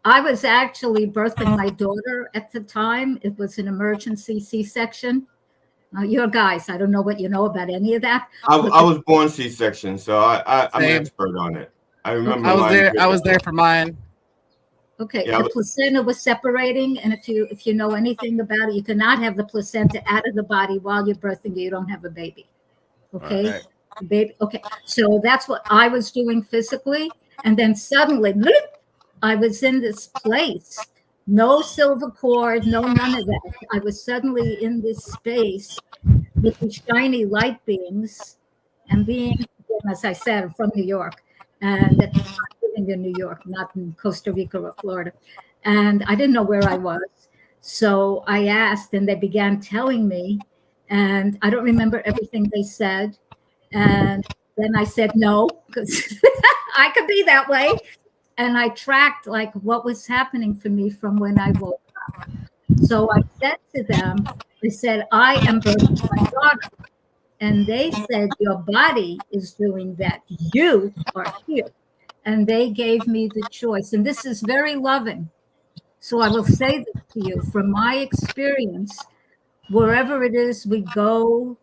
I was actually birthing my daughter at the time. It was an emergency C-section. You're guys. I don't know what you know about any of that. I was born C-section, so I'm an expert on it. I remember. I was there for mine. Okay, the placenta was separating, and if you know anything about it, you cannot have the placenta out of the body while you're birthing. You don't have a baby. Okay, right. Baby. Okay, so that's what I was doing physically, and then suddenly, I was in this place. No silver cord, no none of that. I was suddenly in this space with these shiny light beams, and being, as I said, I'm from New York, and I'm living in New York, not in Costa Rica or Florida, and I didn't know where I was. So I asked, and they began telling me, and I don't remember everything they said. And then I said no, because I could be that way. And I tracked like what was happening for me from when I woke up. So I said to them, I said, I am birthing my daughter. And they said, your body is doing that. You are here. And they gave me the choice. And this is very loving. So I will say this to you, from my experience, wherever it is we go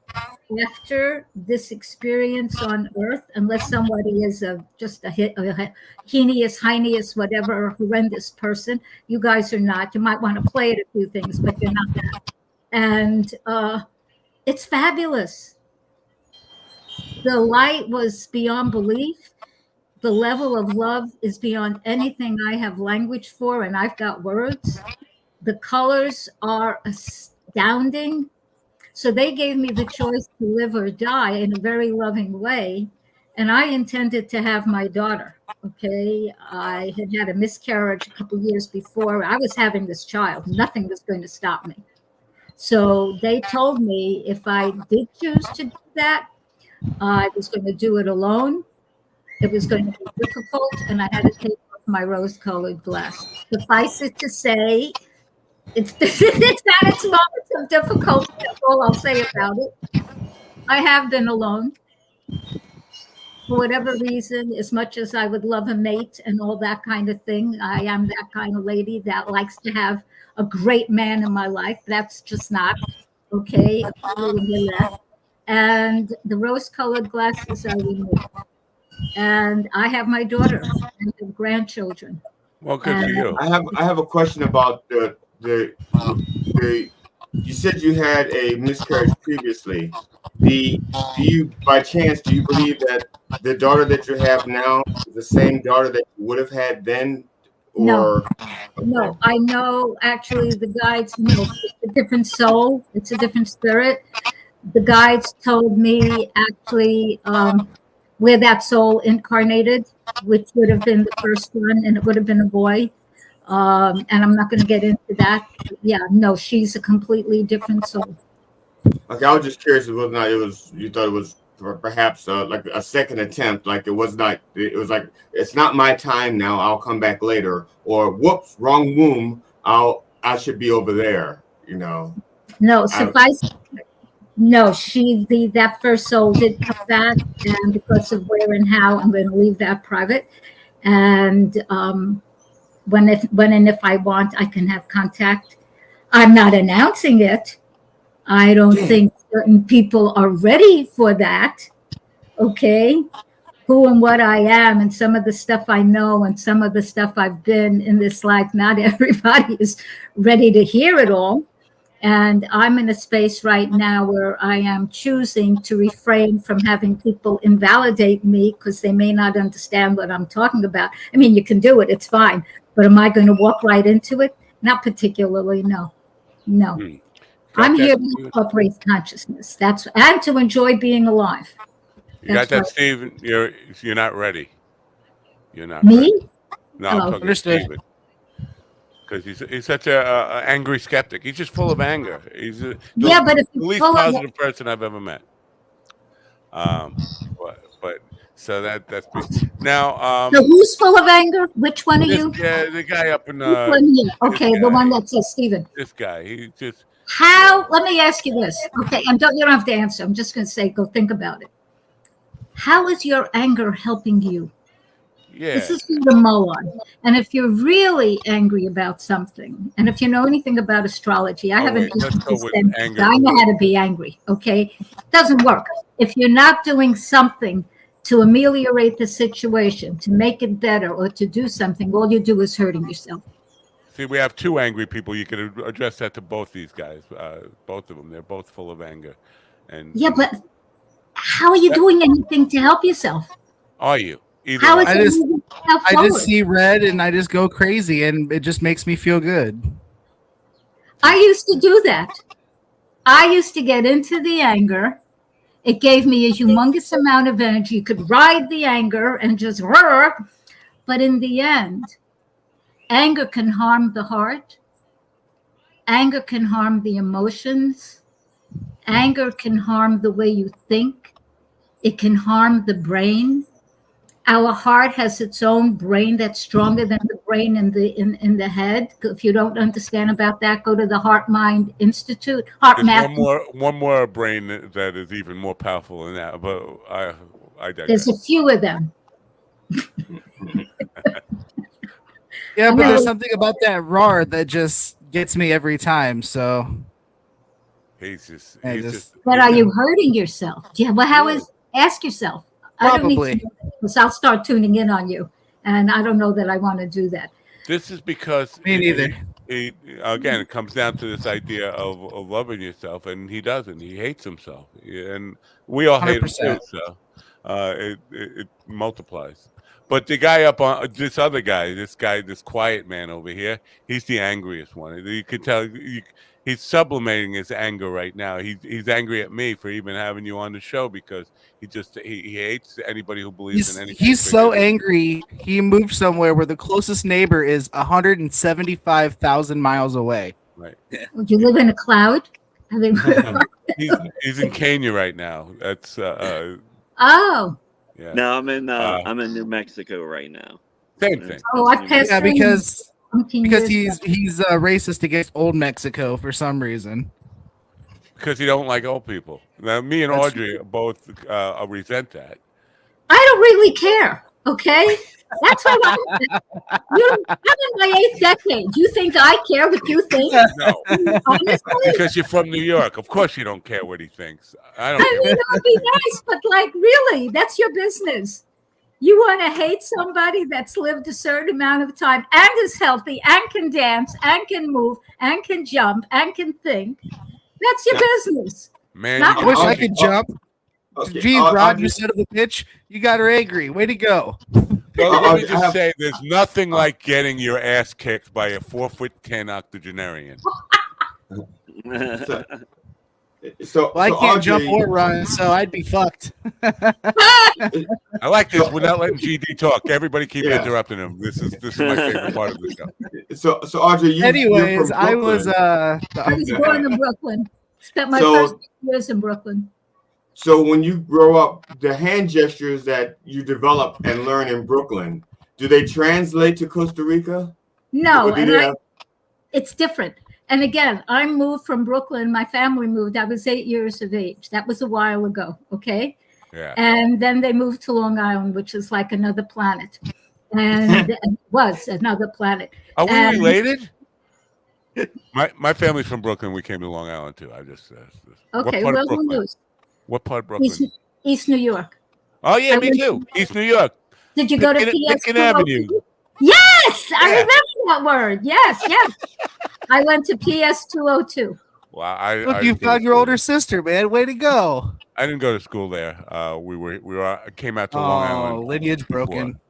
after this experience on earth, unless somebody is just a heinous, whatever, horrendous person, you guys are not. You might want to play at a few things, but you're not that. And it's fabulous. The light was beyond belief. The level of love is beyond anything I have language for, and I've got words. The colors are astounding. So they gave me the choice to live or die in a very loving way. And I intended to have my daughter. Okay. I had a miscarriage a couple years before. I was having this child. Nothing was going to stop me. So they told me if I did choose to do that, I was going to do it alone. It was going to be difficult, and I had to take off my rose-colored glasses. Suffice it to say, it's had its moments of difficulty. That's all I'll say about it. I have been alone. For whatever reason, as much as I would love a mate and all that kind of thing, I am that kind of lady that likes to have a great man in my life. That's just not okay. And the rose-colored glasses are removed. And I have my daughter and the grandchildren. Well, good for you. I have a question about the you said you had a miscarriage previously. Do you believe that the daughter that you have now is the same daughter that you would have had then? Or no, I know actually the guides know it's a different soul, it's a different spirit. The guides told me actually where that soul incarnated, which would have been the first one, and it would have been a boy. And I'm not going to get into that. Yeah, no, she's a completely different soul. Okay, I was just curious if you thought it was perhaps like a second attempt, like it was like it's not my time now, I'll come back later, or whoops, wrong womb, I should be over there, you know. No, suffice. No, that first soul did come back, and because of where and how, I'm going to leave that private. And when and if I want, I can have contact. I'm not announcing it. I don't think certain people are ready for that. Okay, who and what I am, and some of the stuff I know, and some of the stuff I've been in this life. Not everybody is ready to hear it all. And I'm in a space right now where I am choosing to refrain from having people invalidate me because they may not understand what I'm talking about. I mean, you can do it, it's fine. But am I going to walk right into it? Not particularly, no. I'm here to incorporate consciousness. And to enjoy being alive. You got that, Stephen? You're not ready. You're not me? Ready. No, I'm talking to Stephen. Because he's such a angry skeptic. He's just full of anger. He's the least positive person I've ever met. But so that's me. Now. So who's full of anger? Which one are you? Yeah, the guy up in. Okay, the one that says Stephen. This guy. He just. How? Let me ask you this. Okay, and you don't have to answer. I'm just going to say, go think about it. How is your anger helping you? Yeah. This is for the mull on. And if you're really angry about something, and if you know anything about astrology, I haven't. I know how to be angry. Okay, doesn't work if you're not doing something to ameliorate the situation, to make it better, or to do something. All you do is hurting yourself. See, we have two angry people. You can address that to both these guys. Both of them. They're both full of anger. And yeah, but how are you doing anything to help yourself? Are you? I just see red and I just go crazy, and it just makes me feel good. I used to do that. I used to get into the anger. It gave me a humongous amount of energy. You could ride the anger and just roar. But in the end, anger can harm the heart. Anger can harm the emotions. Anger can harm the way you think. It can harm the brain. Our heart has its own brain that's stronger than the brain in the head. If you don't understand about that, go to the Heart Mind Institute. One more brain that is even more powerful than that. But I digress. There's a few of them. Yeah, but there's something about that roar that just gets me every time. So he's just. But are you hurting yourself? Yeah. Well, how is? Ask yourself. Probably. I don't need to, because I'll start tuning in on you, and I don't know that I want to do that. This is because me neither. Again, it comes down to this idea of loving yourself, and he doesn't. He hates himself, and we all 100%. Hate him too. So it multiplies. But the guy up on this other guy, this quiet man over here, he's the angriest one. You can tell he's sublimating his anger right now. He's angry at me for even having you on the show because he hates anybody who believes in anything. He's so angry. He moved somewhere where the closest neighbor is 175,000 miles away. Right. Would you live in a cloud? He's in Kenya right now. That's oh. Yeah. No, I'm in New Mexico right now. Same thing. Oh, I passed. Yeah, because he's racist against old Mexico for some reason. Because he don't like old people. Now, me and Audrey both resent that. I don't really care. Okay, that's what I'm in my 8th decade. You think I care what you think? No, honestly? Because you're from New York. Of course, you don't care what he thinks. I mean, it would be nice, but really, that's your business. You want to hate somebody that's lived a certain amount of time and is healthy and can dance and can move and can jump and can think. That's your business. Man, I wish I could jump. Okay. Geez, Rod, you set up the pitch. You got her angry. Way to go. Well, let me just say, there's nothing like getting your ass kicked by a 4'10" octogenarian. Well, I can't jump or run, so I'd be fucked. I like this. We're not letting GD talk. Everybody keep interrupting him. This is my favorite part of the show. So Audrey, anyways, I was born in Brooklyn. Spent my first years in Brooklyn. So when you grow up, the hand gestures that you develop and learn in Brooklyn, do they translate to Costa Rica? No, it's different. And again, I moved from Brooklyn. My family moved. I was 8 years of age. That was a while ago. Okay. Yeah. And then they moved to Long Island, which is like another planet. And it was another planet. Are we related? My family's from Brooklyn. We came to Long Island too. I just okay. Well, who knows? What part of Brooklyn? East New York. Oh yeah, me too. East New York. Did you go to PS Avenue? Yes, I remember that word. Yes. I went to PS 202. Wow, look, you found your older sister, man. Way to go. I didn't go to school there. We came out to Long Island. Lineage broken.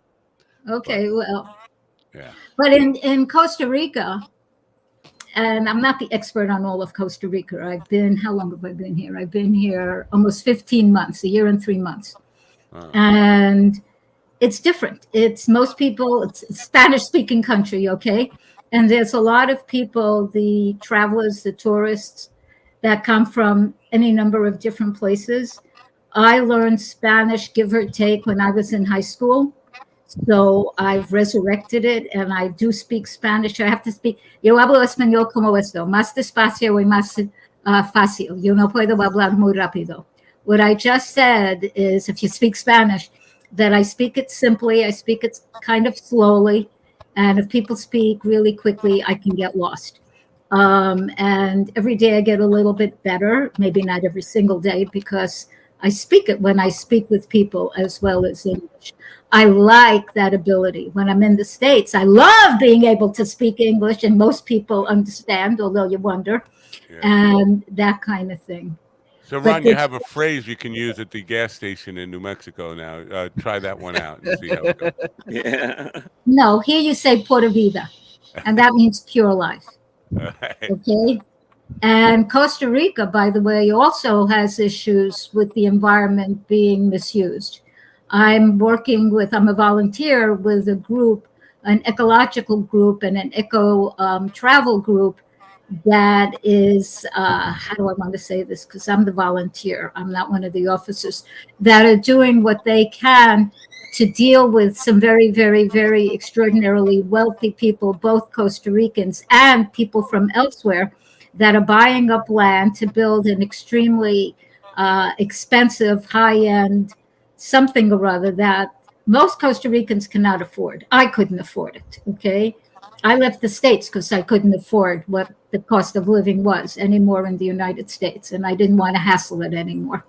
Okay, well. Yeah. But in Costa Rica, and I'm not the expert on all of Costa Rica. How long have I been here? I've been here almost 15 months, a year and 3 months. And it's different. It's a Spanish-speaking country, okay? And there's a lot of people, the travelers, the tourists that come from any number of different places. I learned Spanish, give or take, when I was in high school. So I've resurrected it, and I do speak Spanish. I have to speak. Yo hablo español como esto, más despacio y más fácil. Yo no puedo hablar muy rápido. What I just said is, if you speak Spanish, that I speak it simply, I speak it kind of slowly, and if people speak really quickly, I can get lost. And every day I get a little bit better, maybe not every single day, because I speak it when I speak with people as well as English. I like that ability. When I'm in the States, I love being able to speak English, and most people understand, although you wonder, and that kind of thing. So, Ron, you have a phrase you can use at the gas station in New Mexico now. Try that one out and see how it goes. Yeah. No, here you say Pura Vida, and that means pure life. Right. Okay. And Costa Rica, by the way, also has issues with the environment being misused. I'm a volunteer with a group, an ecological group and an eco travel group that is, how do I want to say this? Because I'm the volunteer, I'm not one of the officers, that are doing what they can to deal with some very, very, very extraordinarily wealthy people, both Costa Ricans and people from elsewhere, that are buying up land to build an extremely expensive, high-end something or other that most Costa Ricans cannot afford. I couldn't afford it, okay? I left the States because I couldn't afford what the cost of living was anymore in the United States, and I didn't want to hassle it anymore,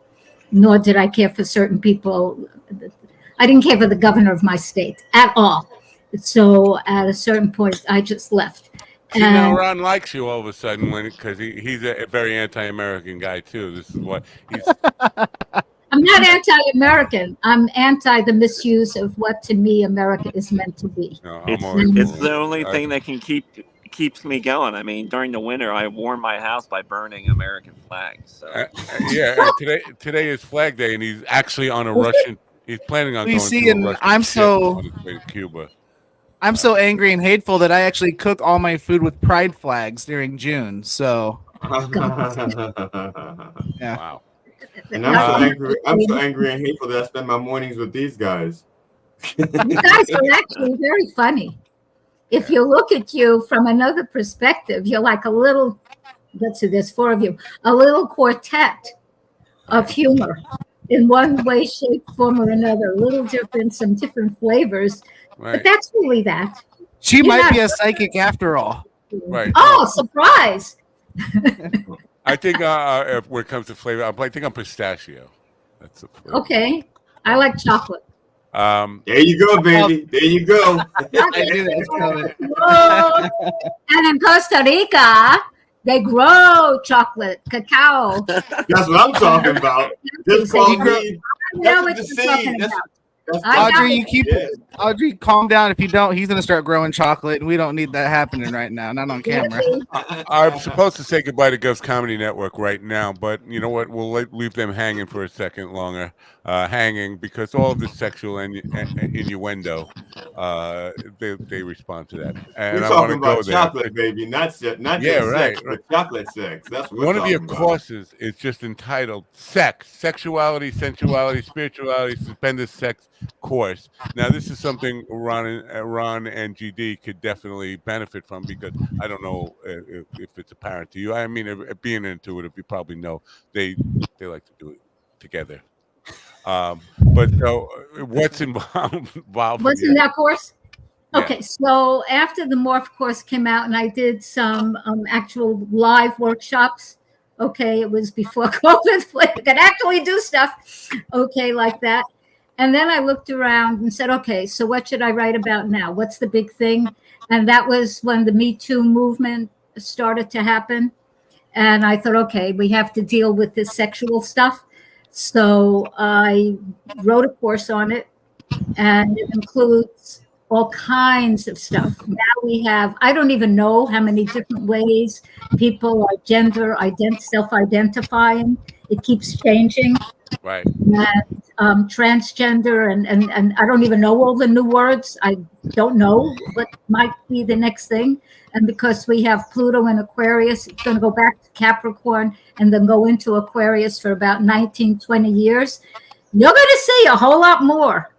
nor did I care for certain people. I didn't care for the governor of my state at all. So at a certain point, I just left. See, now Ron likes you all of a sudden because he's a very anti-American guy too. This is what he's. I'm not anti-American. I'm anti the misuse of what to me America is meant to be. No, it's the only thing that can keeps me going. I mean, during the winter, I warm my house by burning American flags. So. Yeah, and today is Flag Day, and he's actually on a Russian. He's planning on going to a Russian ship on his way to Cuba. I'm so angry and hateful that I actually cook all my food with pride flags during June. So, yeah. Wow. And I'm so angry and hateful that I spend my mornings with these guys. You guys are actually very funny. If you look at you from another perspective, you're like a little, let's see, there's four of you, a little quartet of humor in one way, shape, form, or another. A little different, some different flavors. Right. But that's really that. She might be a psychic after all. Right. Oh, surprise. I think when it comes to flavor, I think I'm pistachio. That's the flavor. Okay. I like chocolate. There you go, baby. There you go. I knew that was coming. And in Costa Rica, they grow chocolate, cacao. That's what I'm talking about. Just call me. know what you're talking about. Audrey, calm down. If you don't, he's gonna start growing chocolate, and we don't need that happening right now. Not on camera. I'm supposed to say goodbye to Ghost Comedy Network right now, but you know what? We'll leave them hanging for a second longer, hanging because all of the sexual innuendo, they respond to that. And we're I talking want to about go chocolate, there. baby, not just right, sex, but chocolate sex. That's what one of your about. courses is just entitled "Sex, Sexuality, Sensuality, Spirituality, Suspended Sex Course." Now, this is something Ron and GD could definitely benefit from because I don't know if it's apparent to you. I mean, being intuitive, you probably know they like to do it together. But so, what's involved? What's in that course? Yeah. Okay, so after the Morph course came out, and I did some actual live workshops. Okay, it was before COVID. I could actually do stuff. Okay, like that. And then I looked around and said, okay, so what should I write about now? What's the big thing? And that was when the Me Too movement started to happen. And I thought, okay, we have to deal with this sexual stuff. So I wrote a course on it, and it includes all kinds of stuff. Now we have, I don't even know how many different ways people are gender self-identifying. It keeps changing. Right. And transgender and I don't even know all the new words. I don't know what might be the next thing. And because we have Pluto in Aquarius, it's going to go back to Capricorn and then go into Aquarius for about 19, 20 years. You're going to see a whole lot more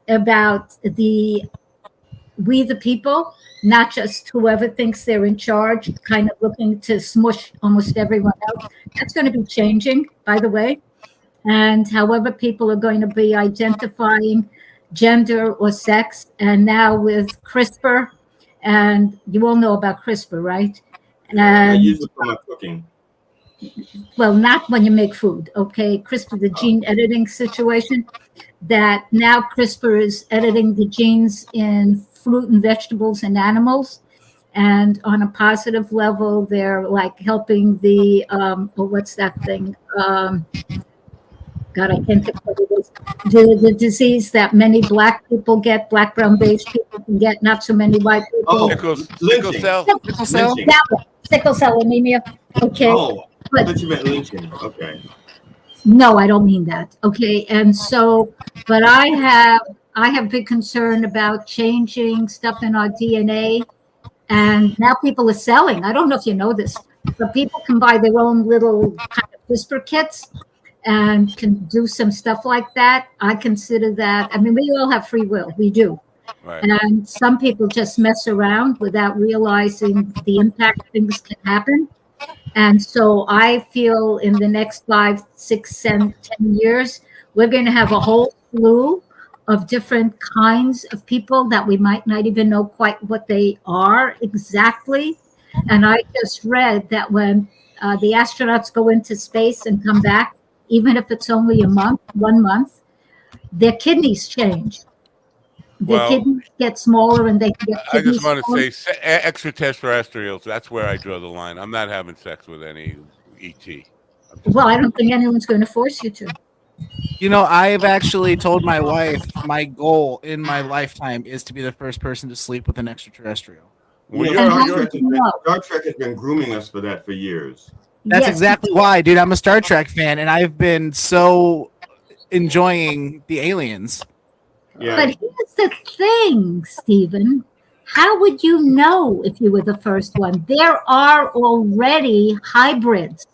about we the people, not just whoever thinks they're in charge, kind of looking to smush almost everyone else. That's going to be changing, by the way. and however people are going to be identifying gender or sex. And now with CRISPR, and you all know about CRISPR, right? And I use it for my cooking. Well, not when you make food, okay? CRISPR, the gene editing situation, that now CRISPR is editing the genes in fruit and vegetables and animals. And on a positive level, they're like helping the, what's that thing? God, I can't think what it is. The disease that many Black people get, Black, brown, beige people can get, not so many white people. Oh, sickle cell. Sickle cell. Sickle cell anemia. Okay. Oh, I thought you meant lynching. Okay. No, I don't mean that. Okay. And so, but I have been concerned about changing stuff in our DNA. And now people are selling. I don't know if you know this, but people can buy their own little kind of CRISPR kits and can do some stuff like that. I consider that, I mean, we all have free will. We do. Right. And some people just mess around without realizing the impact things can happen. And so I feel in the next 5, 6, 7, 10 years, we're going to have a whole slew of different kinds of people that we might not even know quite what they are exactly. And I just read that when the astronauts go into space and come back, even if it's only a month, 1 month, their kidneys change. Their kidneys get smaller and they get I just want to say extraterrestrials, that's where I draw the line. I'm not having sex with any ET. Well, I don't think anyone's going to force you to. You know, I've actually told my wife my goal in my lifetime is to be the first person to sleep with an extraterrestrial. Well, Star Trek has been grooming us for that for years. That's exactly why, dude. I'm a Star Trek fan, and I've been so enjoying the aliens. Yeah. But here's the thing, Stephen. How would you know if you were the first one? There are already hybrids.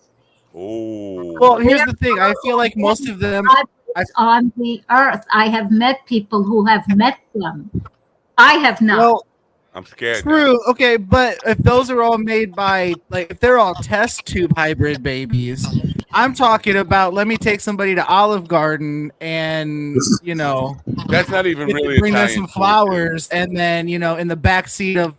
Oh. Well, here's the thing. I feel like most of them on the earth. I have met people who have met them. I have not. Well, I'm scared. True. Now. Okay, but if those are all made by, like, if they're all test tube hybrid babies, I'm talking about. Let me take somebody to Olive Garden and that's not even really bring Italian them some flowers, and then in the back seat of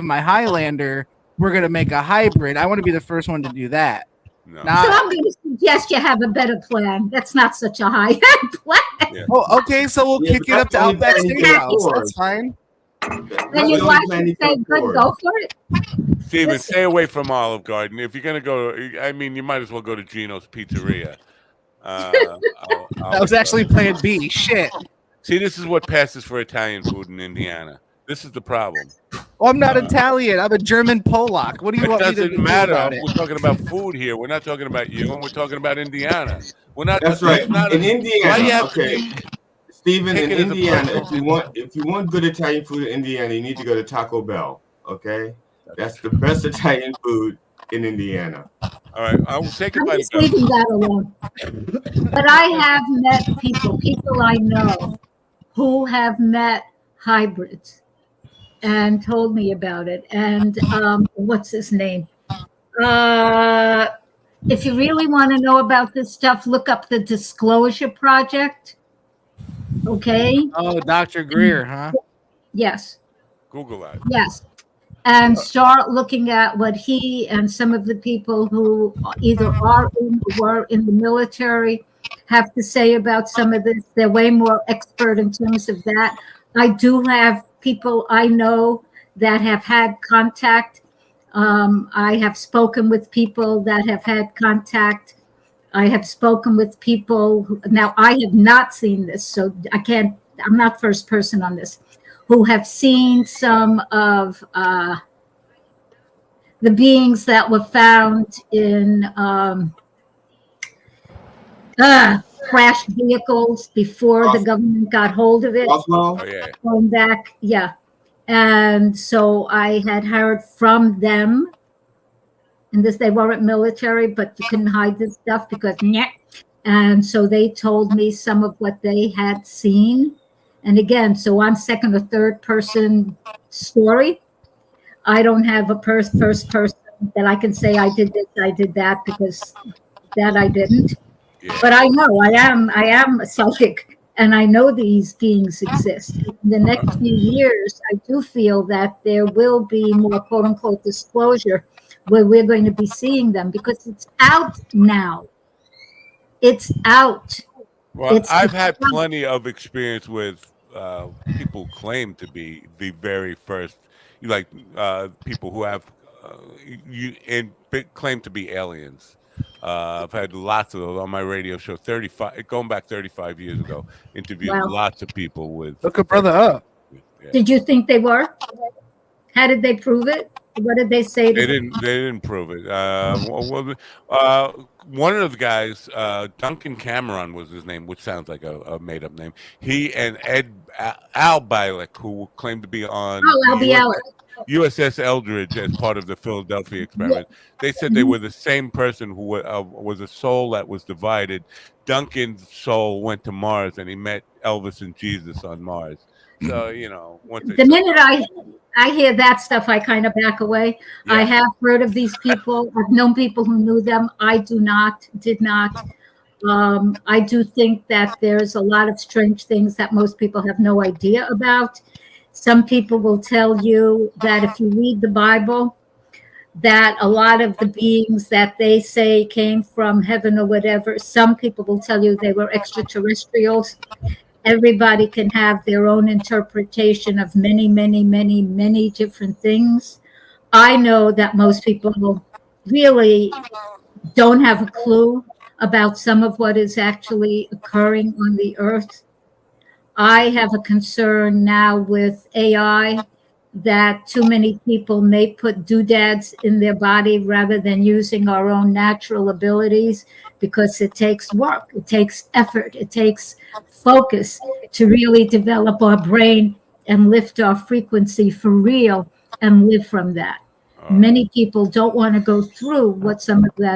my Highlander, we're gonna make a hybrid. I want to be the first one to do that. No. So I'm going to suggest you have a better plan. That's not such a high-end plan. Yeah. Oh, okay. So we'll kick it up to Outback Steakhouse. That's fine. Then you'd like to say, good, go for it. Steven, stay away from Olive Garden. If you're going to go, I mean, you might as well go to Gino's Pizzeria. That was actually plan B. Shit. See, this is what passes for Italian food in Indiana. This is the problem. Well, I'm not Italian. I'm a German Polak. What do you want me to do? It doesn't matter. We're talking about food here. We're not talking about you, and we're talking about Indiana. We're not. That's right. In Indiana, okay. Stephen, in Indiana, if you want good Italian food in Indiana, you need to go to Taco Bell. Okay, that's the best Italian food in Indiana. All right, I will say goodbye. I'm just leaving that alone. But I have met people I know, who have met hybrids and told me about it. And what's his name? If you really want to know about this stuff, look up the Disclosure Project. Okay. Oh, Dr. Greer, huh? Yes. Google that. Yes. And start looking at what he and some of the people who either are in or were in the military have to say about some of this. They're way more expert in terms of that. I do have people I know that have had contact. I have spoken with people that have had contact. I have spoken with people now I have not seen this, so I'm not first person on this, who have seen some of the beings that were found in crashed vehicles before the government got hold of it. Going back, yeah. And so I had heard from them, and they weren't military, but you couldn't hide this stuff because and so they told me some of what they had seen. And again, so I'm second or third person story. I don't have a first person that I can say I did this, I did that, because that I didn't. But I know I am a psychic, and I know these beings exist. In the next few years, I do feel that there will be more quote unquote disclosure where we're going to be seeing them because it's out now. It's out. Well, I've had plenty of experience with people claim to be the very first, like people who have claim to be aliens. I've had lots of those on my radio show. 35, going back 35 years ago, interviewed lots of people with. Look a brother up. Yeah. Did you think they were? How did they prove it? What did they say? They didn't prove it. One of the guys, Duncan Cameron was his name, which sounds like a made-up name. He and Al Bielek, who claimed to be on USS Eldridge as part of the Philadelphia experiment. They said they were the same person who was a soul that was divided. Duncan's soul went to Mars, and he met Elvis and Jesus on Mars. So, the minute I hear that stuff, I kind of back away. Yeah. I have heard of these people. I've known people who knew them. I did not. I do think that there's a lot of strange things that most people have no idea about. Some people will tell you that if you read the Bible, that a lot of the beings that they say came from heaven or whatever, some people will tell you they were extraterrestrials. Everybody can have their own interpretation of many, many, many, many different things. I know that most people really don't have a clue about some of what is actually occurring on the earth. I have a concern now with AI that too many people may put doodads in their body rather than using our own natural abilities, because it takes work, it takes effort, it takes focus to really develop our brain and lift our frequency for real and live from that. Many people don't want to go through what some of that